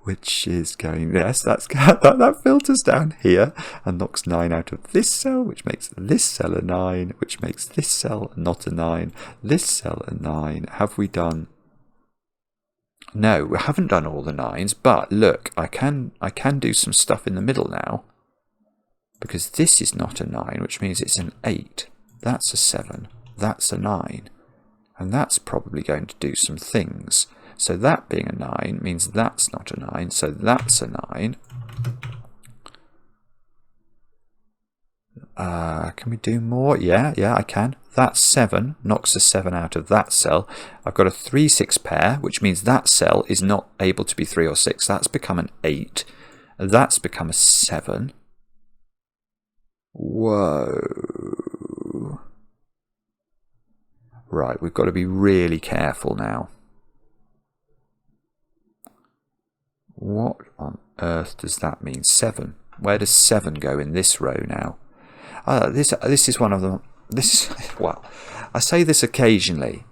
Which is going, yes, that filters down here and knocks 9 out of this cell, which makes this cell a 9, which makes this cell not a 9, this cell a 9. Have we done? No, we haven't done all the 9s, but look, I can do some stuff in the middle now, because this is not a 9, which means it's an 8. That's a 7. That's a 9. And that's probably going to do some things. So that being a 9 means that's not a 9, so that's a 9. Can we do more? Yeah, I can. That's 7, knocks a 7 out of that cell. I've got a 3-6 pair, which means that cell is not able to be 3 or 6. That's become an 8. That's become a 7. Whoa. Right, we've got to be really careful now. What on earth does that mean? 7. Where does 7 go in this row now? This is one of them. Well, I say this occasionally.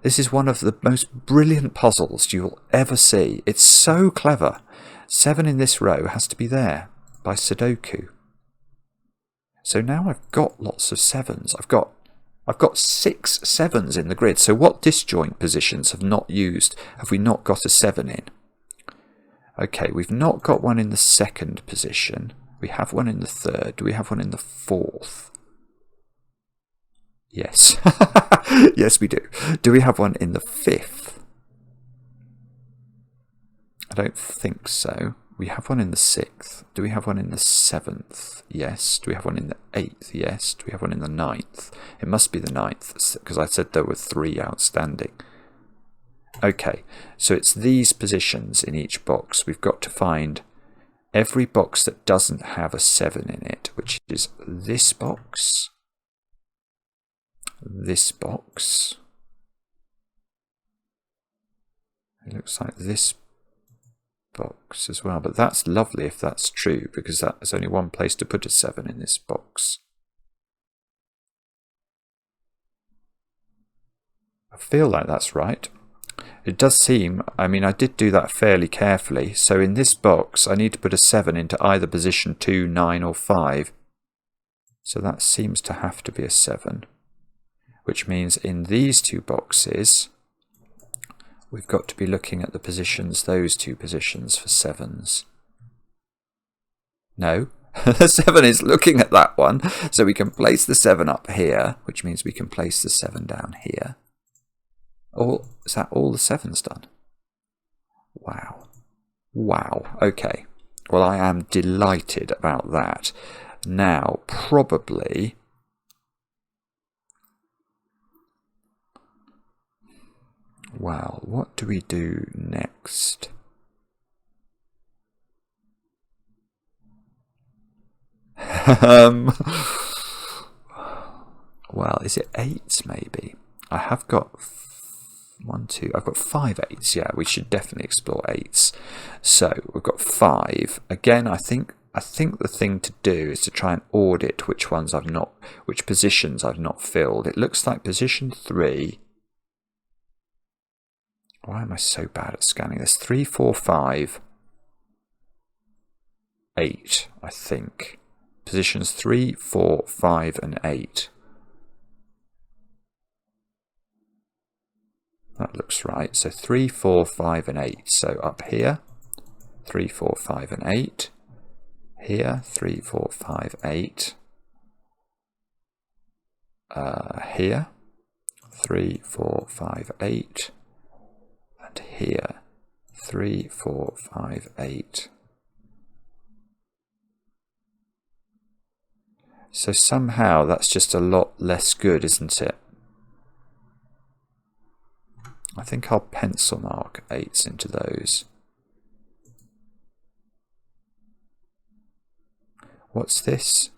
This is one of the most brilliant puzzles you'll ever see. It's so clever. 7 in this row has to be there by Sudoku. So now I've got lots of 7s. I've got 6 7s in the grid. So what disjoint positions have we not got a 7 in? Okay, we've not got one in the 2nd position. We have one in the 3rd. Do we have one in the 4th? Yes. Yes, we do. Do we have one in the 5th? I don't think so. We have one in the 6th. Do we have one in the 7th? Yes. Do we have one in the 8th? Yes. Do we have one in the 9th? It must be the 9th, because I said there were 3 outstanding. Okay, so it's these positions in each box. We've got to find every box that doesn't have a 7 in it, which is this box, this box. It looks like this box as well, but that's lovely if that's true, because there's only one place to put a 7 in this box. I feel like that's right. It does seem, I mean, I did do that fairly carefully. So in this box, I need to put a 7 into either position 2, 9 or 5. So that seems to have to be a 7, which means in these 2 boxes, we've got to be looking at the positions, those 2 positions for 7s. No, the 7 is looking at that one. So we can place the 7 up here, which means we can place the 7 down here. Is that all the 7's done? Wow. Wow. Okay. Well, I am delighted about that. Now, probably... Well, what do we do next? Well, is it 8s maybe? I have got... I've got 5 8s. Yeah, we should definitely explore 8s. So we've got 5. Again, I think the thing to do is to try and audit which positions I've not filled. It looks like position 3. Why am I so bad at scanning this? 3, 4, 5, 8, I think. Positions 3, 4, 5, and 8. That looks right. So 3, 4, 5, and 8. So up here, 3, 4, 5, and 8. Here, 3, 4, 5, 8. Here, 3, 4, 5, 8. And here, 3, 4, 5, 8. So somehow that's just a lot less good, isn't it? I think I'll pencil mark 8s into those. What's this?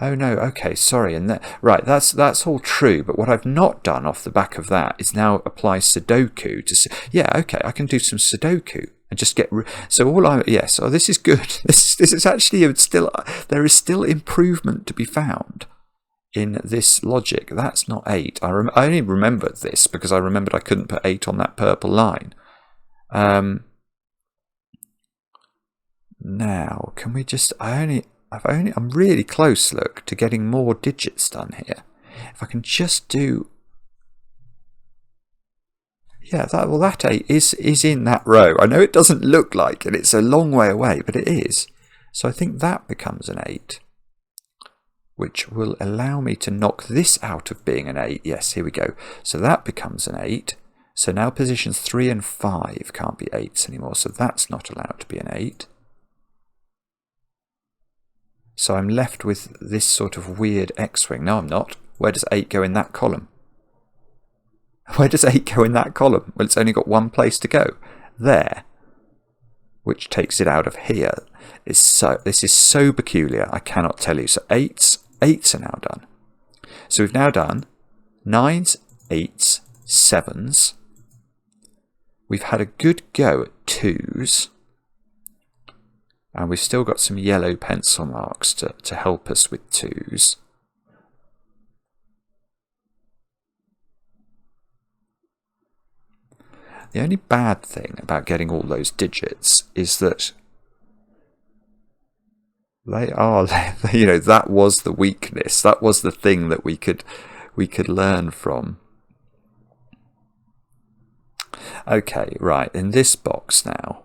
Oh no, okay, sorry. And right, that's all true. But what I've not done off the back of that is now apply Sudoku to. Yeah, okay, I can do some Sudoku and just get. So yes. Oh, this is good. This is actually still there is still improvement to be found in this logic. That's not 8. I only remembered this because I remembered I couldn't put 8 on that purple line. Now, can we just? I'm really close, look, to getting more digits done here. If I can just do... Yeah, that 8 is in that row. I know it doesn't look like it. It's a long way away, but it is. So I think that becomes an 8, which will allow me to knock this out of being an 8. Yes, here we go. So that becomes an 8. So now positions 3 and 5 can't be 8s anymore. So that's not allowed to be an 8. So I'm left with this sort of weird X-wing. No, I'm not. Where does 8 go in that column? Where does 8 go in that column? Well, it's only got one place to go. There. Which takes it out of here. This is so peculiar, I cannot tell you. So 8s are now done. So we've now done 9s, 8s, 7s. We've had a good go at 2s. And we've still got some yellow pencil marks to help us with 2s. The only bad thing about getting all those digits is that They are, you know, that was the weakness. That was the thing that we could learn from. Okay, right, in this box now,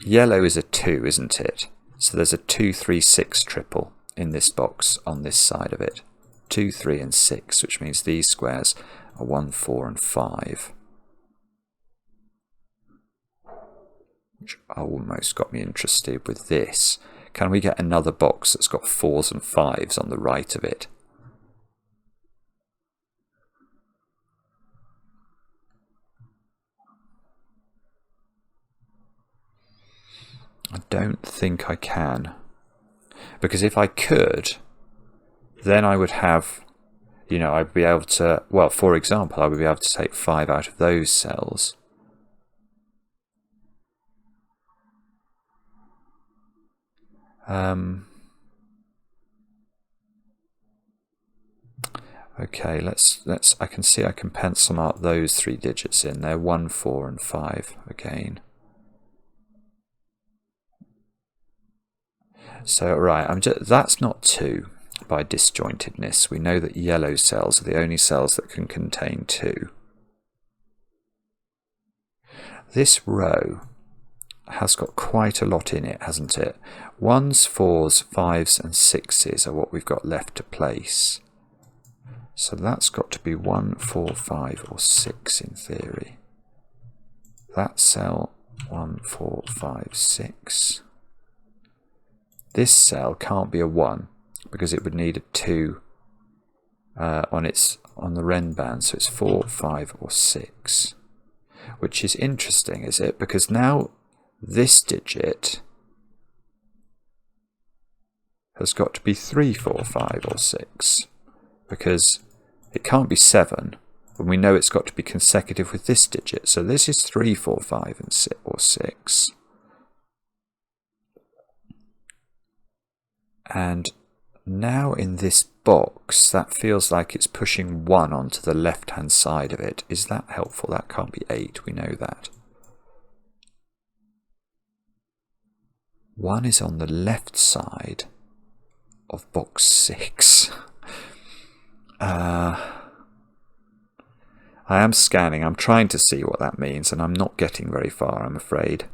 yellow is a 2, isn't it? So there's a 2, 3, 6 triple in this box on this side of it. 2, 3 and 6, which means these squares are 1, 4 and 5. Which almost got me interested with this. Can we get another box that's got 4s and 5s on the right of it? I don't think I can. Because if I could, then I would have, you know, I'd be able to, well, for example, I would be able to take 5 out of those cells. Okay, I can see I can pencil mark those 3 digits in. They're 1, 4 and 5 again. So, right, that's not 2 by disjointedness. We know that yellow cells are the only cells that can contain 2. This row has got quite a lot in it, hasn't it? 1s, 4s, 5s and 6s are what we've got left to place. So that's got to be 1, 4, 5 or 6 in theory. That cell, 1, 4, 5, 6. This cell can't be a 1 because it would need a 2 on the Ren band, so it's 4, 5 or 6. Which is interesting, is it? Because now this digit has got to be 3, 4, 5 or 6. Because it can't be 7, and we know it's got to be consecutive with this digit. So this is 3, 4, 5 and 6 or 6. And now in this box, that feels like it's pushing 1 onto the left-hand side of it. Is that helpful? That can't be 8, we know that. 1 is on the left side of box 6. I am scanning. I'm trying to see what that means, and I'm not getting very far, I'm afraid.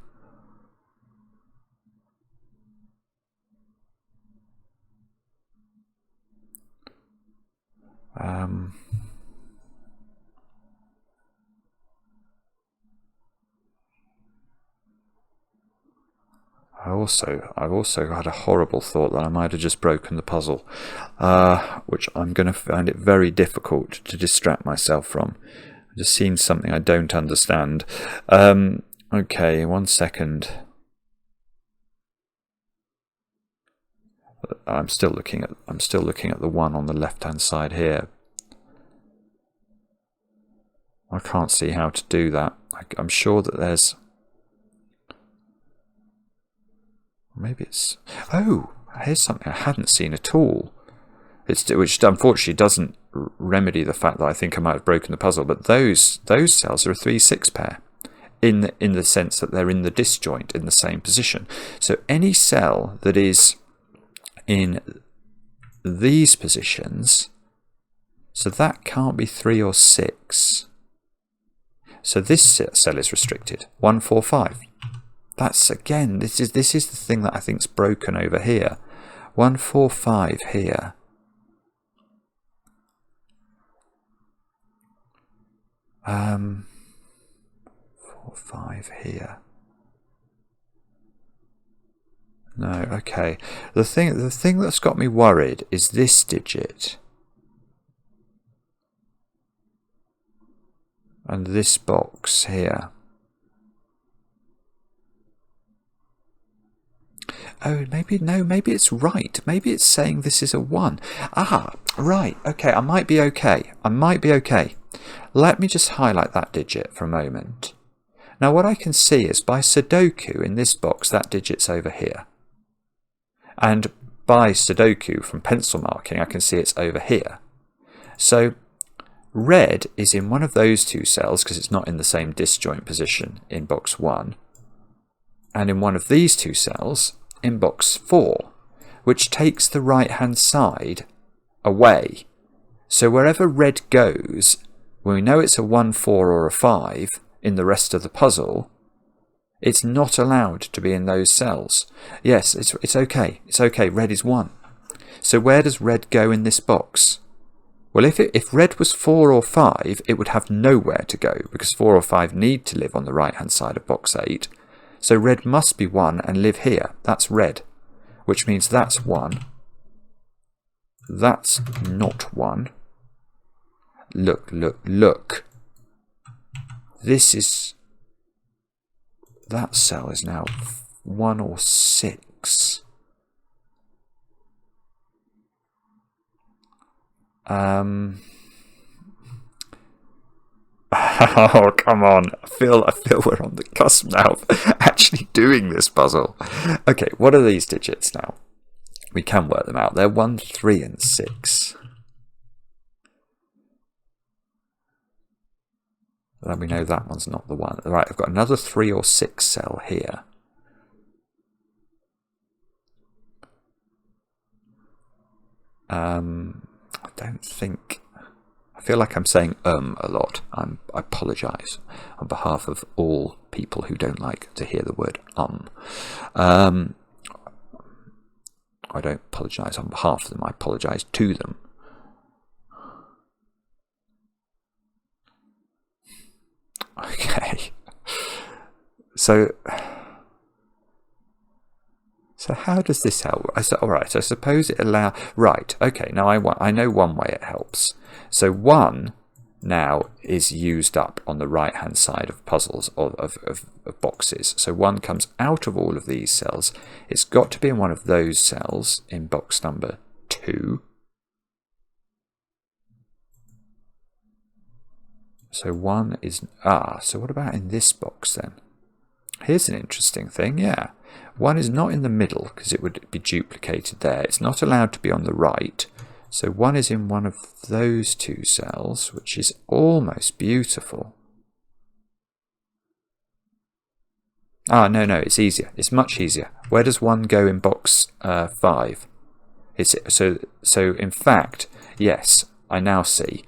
I've also had a horrible thought that I might have just broken the puzzle, which I'm going to find it very difficult to distract myself from. I've just seen something I don't understand. Okay, 1 second. I'm still looking at the 1 on the left-hand side here. I can't see how to do that. I'm sure that there's. Maybe it's. Oh, here's something I hadn't seen at all. Which unfortunately doesn't remedy the fact that I think I might have broken the puzzle. But those cells are a 3-6 pair, in the sense that they're in the disjoint in the same position. So any cell that is in these positions, so that can't be 3 or 6. So this cell is restricted. 1, 4, 5. That's again. This is the thing that I think's broken over here. 1, 4, 5 here. Um, 4, 5 here. No, okay. The thing that's got me worried is this digit. And this box here. Oh, maybe it's right. Maybe it's saying this is a 1. Ah, right. Okay, I might be okay. Let me just highlight that digit for a moment. Now what I can see is by Sudoku in this box, that digit's over here. And by Sudoku from pencil marking, I can see it's over here. So red is in one of those 2 cells because it's not in the same disjoint position in box 1. And in one of these 2 cells, in box 4, which takes the right-hand side away. So wherever red goes, when we know it's a 1, 4 or a 5 in the rest of the puzzle, it's not allowed to be in those cells. Yes, it's okay. It's okay. Red is 1. So where does red go in this box? Well, if red was 4 or 5, it would have nowhere to go, because 4 or 5 need to live on the right-hand side of box 8. So red must be 1 and live here. That's red, which means that's 1. That's not 1. Look, look, look. This is... That cell is now 1 or 6. Oh, come on. I feel we're on the cusp now of actually doing this puzzle. Okay, what are these digits now? We can work them out. They're 1, 3 and 6. Then we know that one's not the one. Right, I've got another 3 or 6 cell here. I don't think... I feel like I'm saying a lot. I apologise on behalf of all people who don't like to hear the word I don't apologise on behalf of them, I apologise to them. Okay. So how does this help? Alright, I suppose it allows... Right, okay, now I know one way it helps. So 1 now is used up on the right-hand side of puzzles, of boxes. So 1 comes out of all of these cells. It's got to be in one of those cells in box number 2. So 1 is... so what about in this box then? Here's an interesting thing, yeah. 1 is not in the middle because it would be duplicated there. It's not allowed to be on the right. So 1 is in one of those 2 cells, which is almost beautiful. No, it's easier. It's much easier. Where does 1 go in box 5? So in fact, yes, I now see.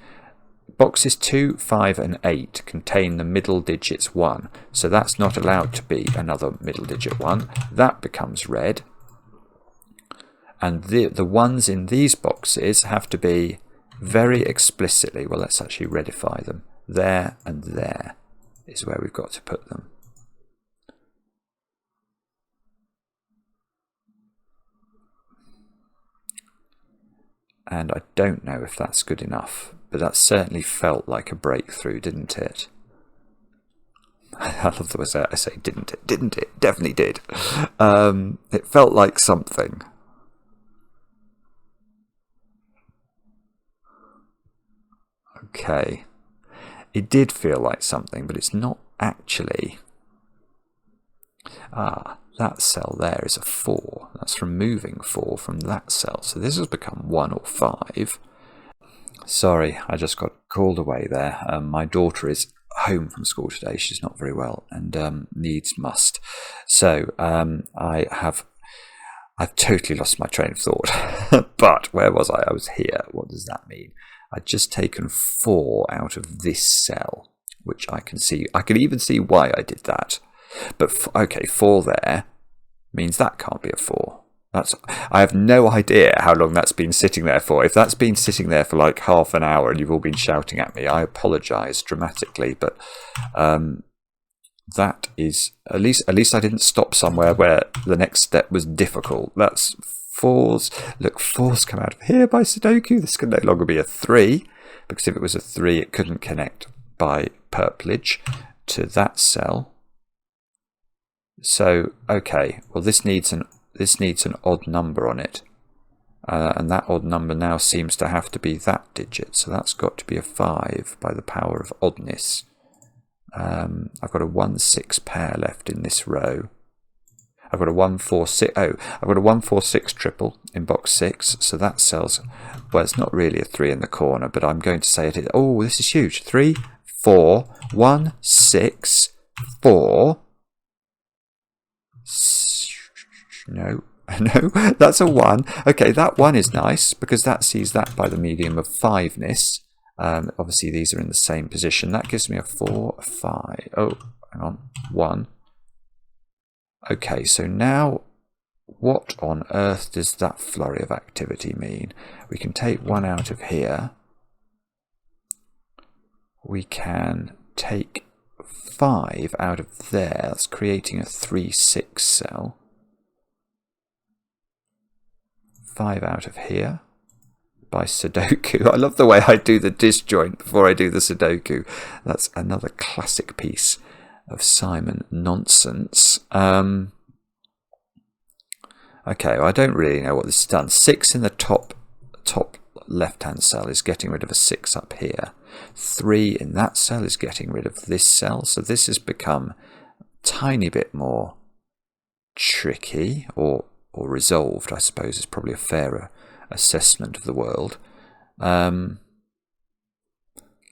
Boxes 2, 5 and 8 contain the middle digits 1, so that's not allowed to be another middle digit 1. That becomes red. And the ones in these boxes have to be very explicitly, well, let's actually redify them. There and there is where we've got to put them. And I don't know if that's good enough, but that certainly felt like a breakthrough, didn't it? I love the way I say didn't it? Didn't it? Definitely did. It felt like something. Okay. It did feel like something, but it's not actually. That cell there is a 4. That's removing 4 from that cell. So this has become 1 or 5. Sorry, I just got called away there. My daughter is home from school today. She's not very well and needs must. So I've totally lost my train of thought. But where was I? I was here. What does that mean? I'd just taken 4 out of this cell, which I can see. I can even see why I did that. But okay, 4 there means that can't be a 4. I have no idea how long that's been sitting there for. If that's been sitting there for like half an hour and you've all been shouting at me, I apologise dramatically. But that is at least I didn't stop somewhere where the next step was difficult. That's 4s. Look, 4s come out of here by Sudoku. This can no longer be a 3, because if it was a 3, it couldn't connect by purplage to that cell. So okay, well this needs an odd number on it, and that odd number now seems to have to be that digit. So that's got to be a 5 by the power of oddness. I've got a 1, 6 pair left in this row. I've got a 1, 4, 6. Oh, I've got a 1, 4, 6 triple in box 6. So that sells. Well, it's not really a 3 in the corner, but I'm going to say it is. Oh, this is huge. 3, 4, 1, 6, 4. No, no, that's a 1. Okay, that 1 is nice because that sees that by the medium of 5ness. Obviously, these are in the same position. That gives me a 4, a 5. Oh, hang on, 1. Okay, so now what on earth does that flurry of activity mean? We can take 1 out of here. We can take 5 out of there. That's creating a 3-6 cell. 5 out of here by Sudoku. I love the way I do the disjoint before I do the Sudoku. That's another classic piece of Simon nonsense. Okay, well, I don't really know what this has done. 6 in the top left-hand cell is getting rid of a 6 up here. 3 in that cell is getting rid of this cell. So this has become a tiny bit more tricky, or resolved, I suppose, is probably a fairer assessment of the world.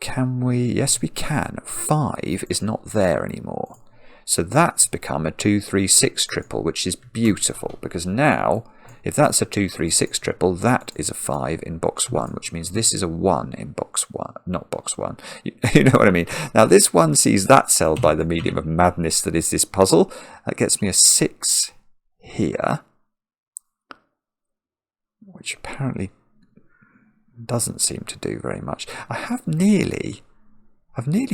Can we? Yes, we can. 5 is not there anymore. So that's become a 2-3-6 triple, which is beautiful, because now, if that's a 2-3-6 triple, that is a 5 in box 1, which means this is a 1 in box 1, not box 1. You know what I mean? Now, this one sees that cell by the medium of madness that is this puzzle. That gets me a 6 here, which apparently doesn't seem to do very much. I've nearly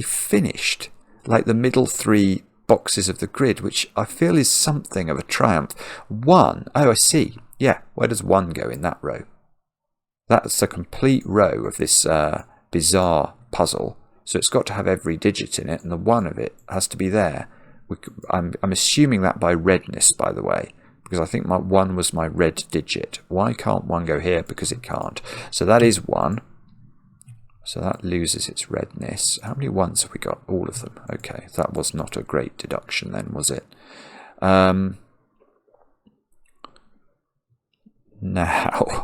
finished like the middle 3 boxes of the grid, which I feel is something of a triumph. 1, oh, I see. Yeah, where does 1 go in that row? That's a complete row of this bizarre puzzle. So it's got to have every digit in it, and the 1 of it has to be there. I'm assuming that by redness, by the way, because I think my 1 was my red digit. Why can't 1 go here? Because it can't. So that is 1. So that loses its redness. How many 1s have we got? All of them. Okay, that was not a great deduction then, was it? Now,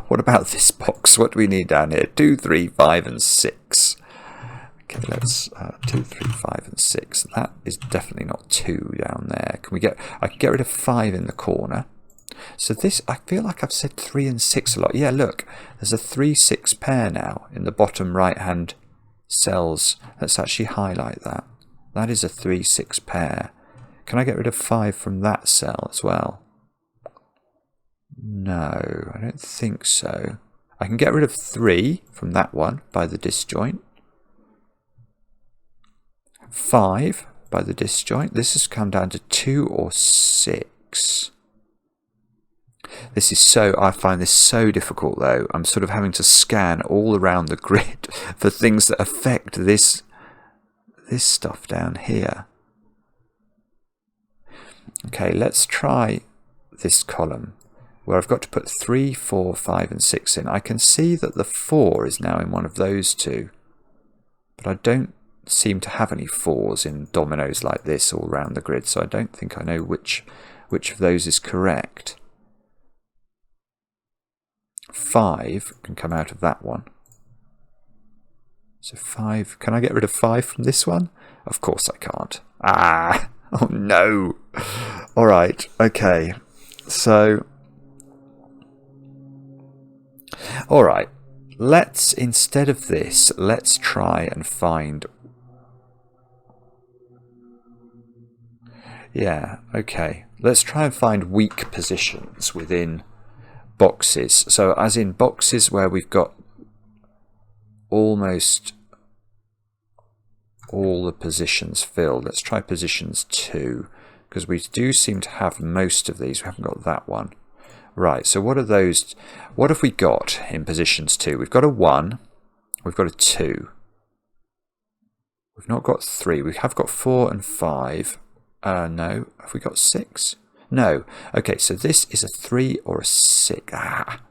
what about this box? What do we need down here? 2, 3, 5, and 6. Okay, let's 2, 3, 5, and 6. That is definitely not 2 down there. Can we get? I can get rid of 5 in the corner. So this, I feel like I've said 3 and 6 a lot. Yeah, look, there's a 3-6 pair now in the bottom right-hand cells. Let's actually highlight that. That is a 3-6 pair. Can I get rid of 5 from that cell as well? No, I don't think so. I can get rid of 3 from that one by the disjoint. 5 by the disjoint. This has come down to 2 or 6. This is so, I find this so difficult though. I'm sort of having to scan all around the grid for things that affect this stuff down here. Okay, let's try this column where I've got to put 3, 4, 5 and 6 in. I can see that the 4 is now in one of those two, but I don't seem to have any 4s in dominoes like this all around the grid, so I don't think I know which of those is correct. 5 can come out of that one. So 5, can I get rid of 5 from this one? Of course I can't. Ah, oh no. All right, okay. So, all right, let's, instead of this, let's try and find, yeah, okay. Let's try and find weak positions within boxes. So as in boxes where we've got almost all the positions filled. Let's try positions 2, because we do seem to have most of these. We haven't got that one. Right, so what are those? What have we got in positions 2? We've got a 1, we've got a 2. We've not got 3. We have got 4 and 5. No, have we got 6? No. Okay, so this is a 3 or a 6. Ah,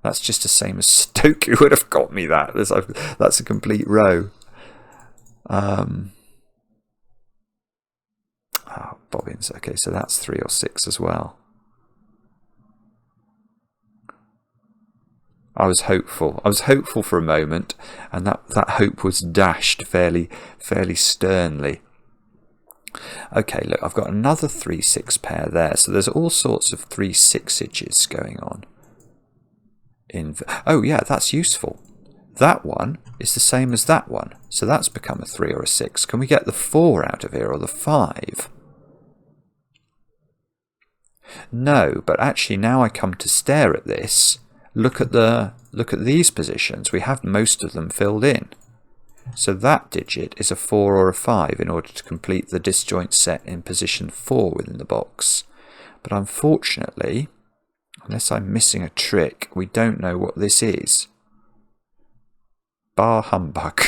that's just the same as Sudoku would have got me that. That's a complete row. Oh, bobbins. Okay, so that's 3 or 6 as well. I was hopeful. I was hopeful for a moment, and that hope was dashed fairly sternly. Okay, look, I've got another 3, 6 pair there. So there's all sorts of 3, 6-iges going on. Oh, yeah, that's useful. That one is the same as that one. So that's become a 3 or a 6. Can we get the 4 out of here or the 5? No, but actually now I come to stare at this. Look at these positions. We have most of them filled in. So that digit is a 4 or a 5 in order to complete the disjoint set in position 4 within the box. But unfortunately, unless I'm missing a trick, we don't know what this is. Bar humbug.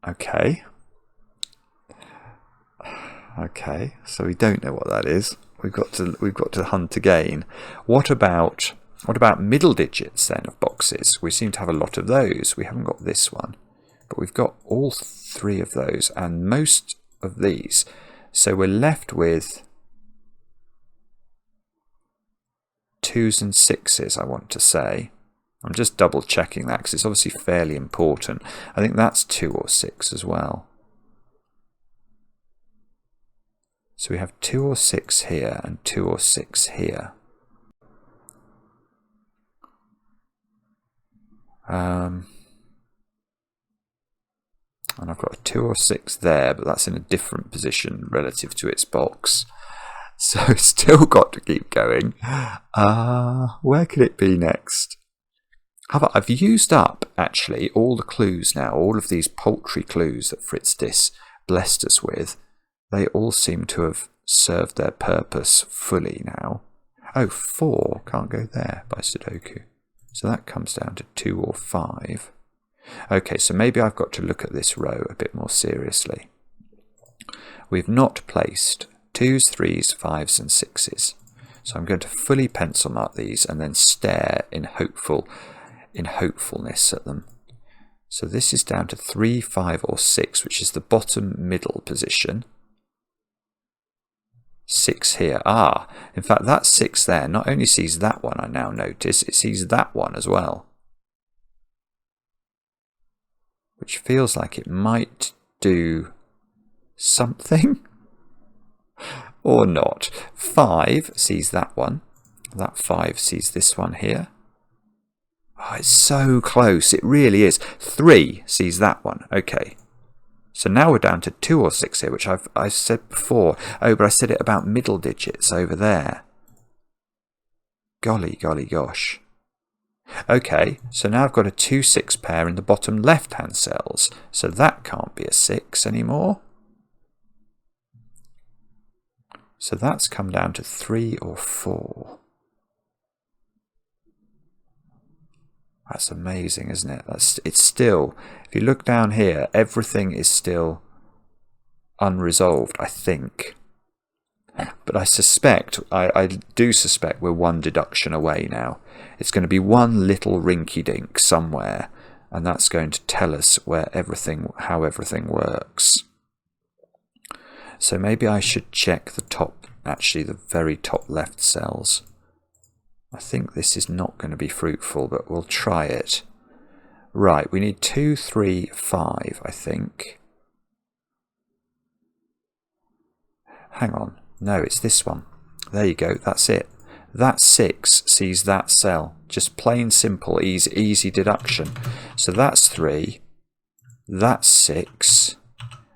Okay. Okay, so we don't know what that is. We've got to hunt again. What about middle digits then of boxes? We seem to have a lot of those. We haven't got this one, but we've got all 3 of those and most of these. So we're left with 2s and 6s, I want to say. I'm just double checking that because it's obviously fairly important. I think that's 2 or 6 as well. So we have 2 or 6 here and 2 or 6 here. And I've got a 2 or 6 there, but that's in a different position relative to its box. So it's still got to keep going. Where could it be next? I've used up, actually, all the clues now. All of these paltry clues that fritzdis blessed us with. They all seem to have served their purpose fully now. Oh, 4 can't go there by Sudoku. So that comes down to 2 or 5. Okay, so maybe I've got to look at this row a bit more seriously. We've not placed 2s, 3s, 5s and 6s. So I'm going to fully pencil mark these and then stare in hopefulness at them. So this is down to 3, 5 or 6, which is the bottom middle position. 6 here. In fact, that 6 there not only sees that one, I now notice, it sees that one as well. Which feels like it might do something. Or not. 5 sees that one. That 5 sees this one here. Oh, it's so close. It really is. 3 sees that one. Okay. So now we're down to 2 or 6 here, which I said before. Oh, but I said it about middle digits over there. Golly, golly, gosh. Okay, so now I've got a 2, 6 pair in the bottom left-hand cells. So that can't be a 6 anymore. So that's come down to 3 or 4. That's amazing, isn't it? It's still, if you look down here, everything is still unresolved, I think. But I suspect, I do suspect we're one deduction away now. It's going to be one little rinky-dink somewhere, and that's going to tell us how everything works. So maybe I should check the top, actually the very top left cells. I think this is not going to be fruitful, but we'll try it. Right, we need 2, 3, 5, I think. Hang on. No, it's this one. There you go, that's it. That 6 sees that cell. Just plain simple, easy deduction. So that's 3. That's 6.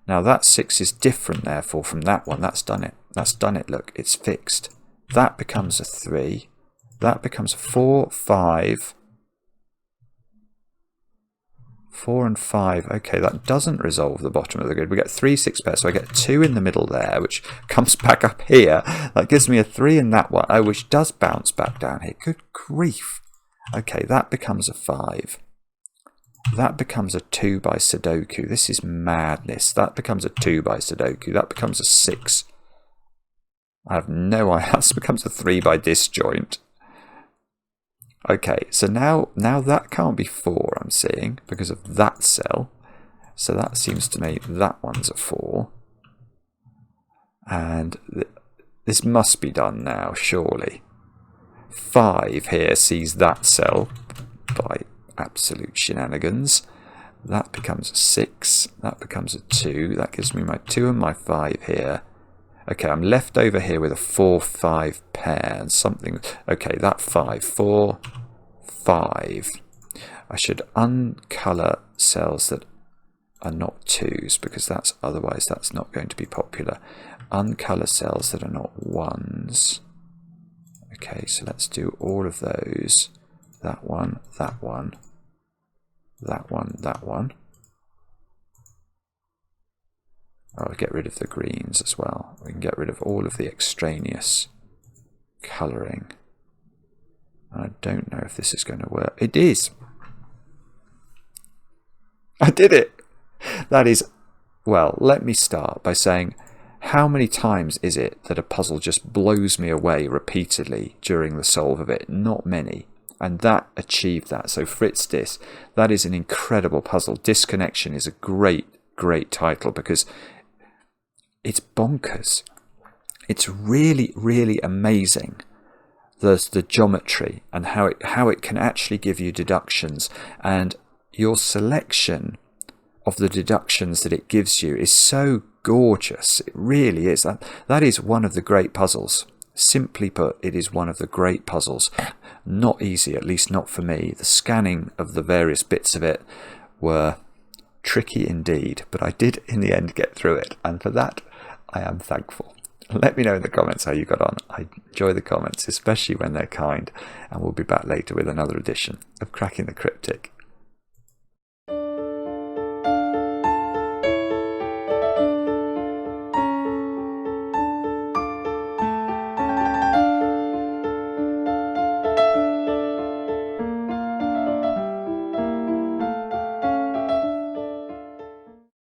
Now that 6 is different, therefore, from that one. That's done it. That's done it, look, it's fixed. That becomes a 3. That becomes 4, 5. 4 and 5. Okay, that doesn't resolve the bottom of the grid. We get 3, 6 pairs, so I get 2 in the middle there, which comes back up here. That gives me a 3 in that one. Oh, which does bounce back down here. Good grief. Okay, that becomes a 5. That becomes a 2 by Sudoku. This is madness. That becomes a 2 by Sudoku. That becomes a 6. I have no idea. That becomes a 3 by disjoint. Okay, so now that can't be 4, I'm seeing, because of that cell. So that seems to me that one's a 4. And this must be done now, surely. 5 here sees that cell by absolute shenanigans. That becomes a 6. That becomes a 2. That gives me my 2 and my 5 here. Okay, I'm left over here with a 4-5 pair and something. Okay, that 5. 4, 5. I should uncolour cells that are not 2s, because otherwise that's not going to be popular. Uncolour cells that are not 1s. Okay, so let's do all of those. That one, that one, that one, that one. I'll get rid of the greens as well. We can get rid of all of the extraneous colouring. And I don't know if this is going to work. It is! I did it! That is, well, let me start by saying, how many times is it that a puzzle just blows me away repeatedly during the solve of it? Not many. And that achieved that. So fritzdis, that is an incredible puzzle. Disconnection is a great, great title because it's bonkers. It's really, really amazing. There's the geometry and how it can actually give you deductions, and your selection of the deductions that it gives you is so gorgeous. It really is. That is one of the great puzzles. Simply put, it is one of the great puzzles. Not easy, at least not for me. The scanning of the various bits of it were tricky indeed, but I did in the end get through it, and for that I am thankful. Let me know in the comments how you got on. I enjoy the comments, especially when they're kind, and we'll be back later with another edition of Cracking the Cryptic.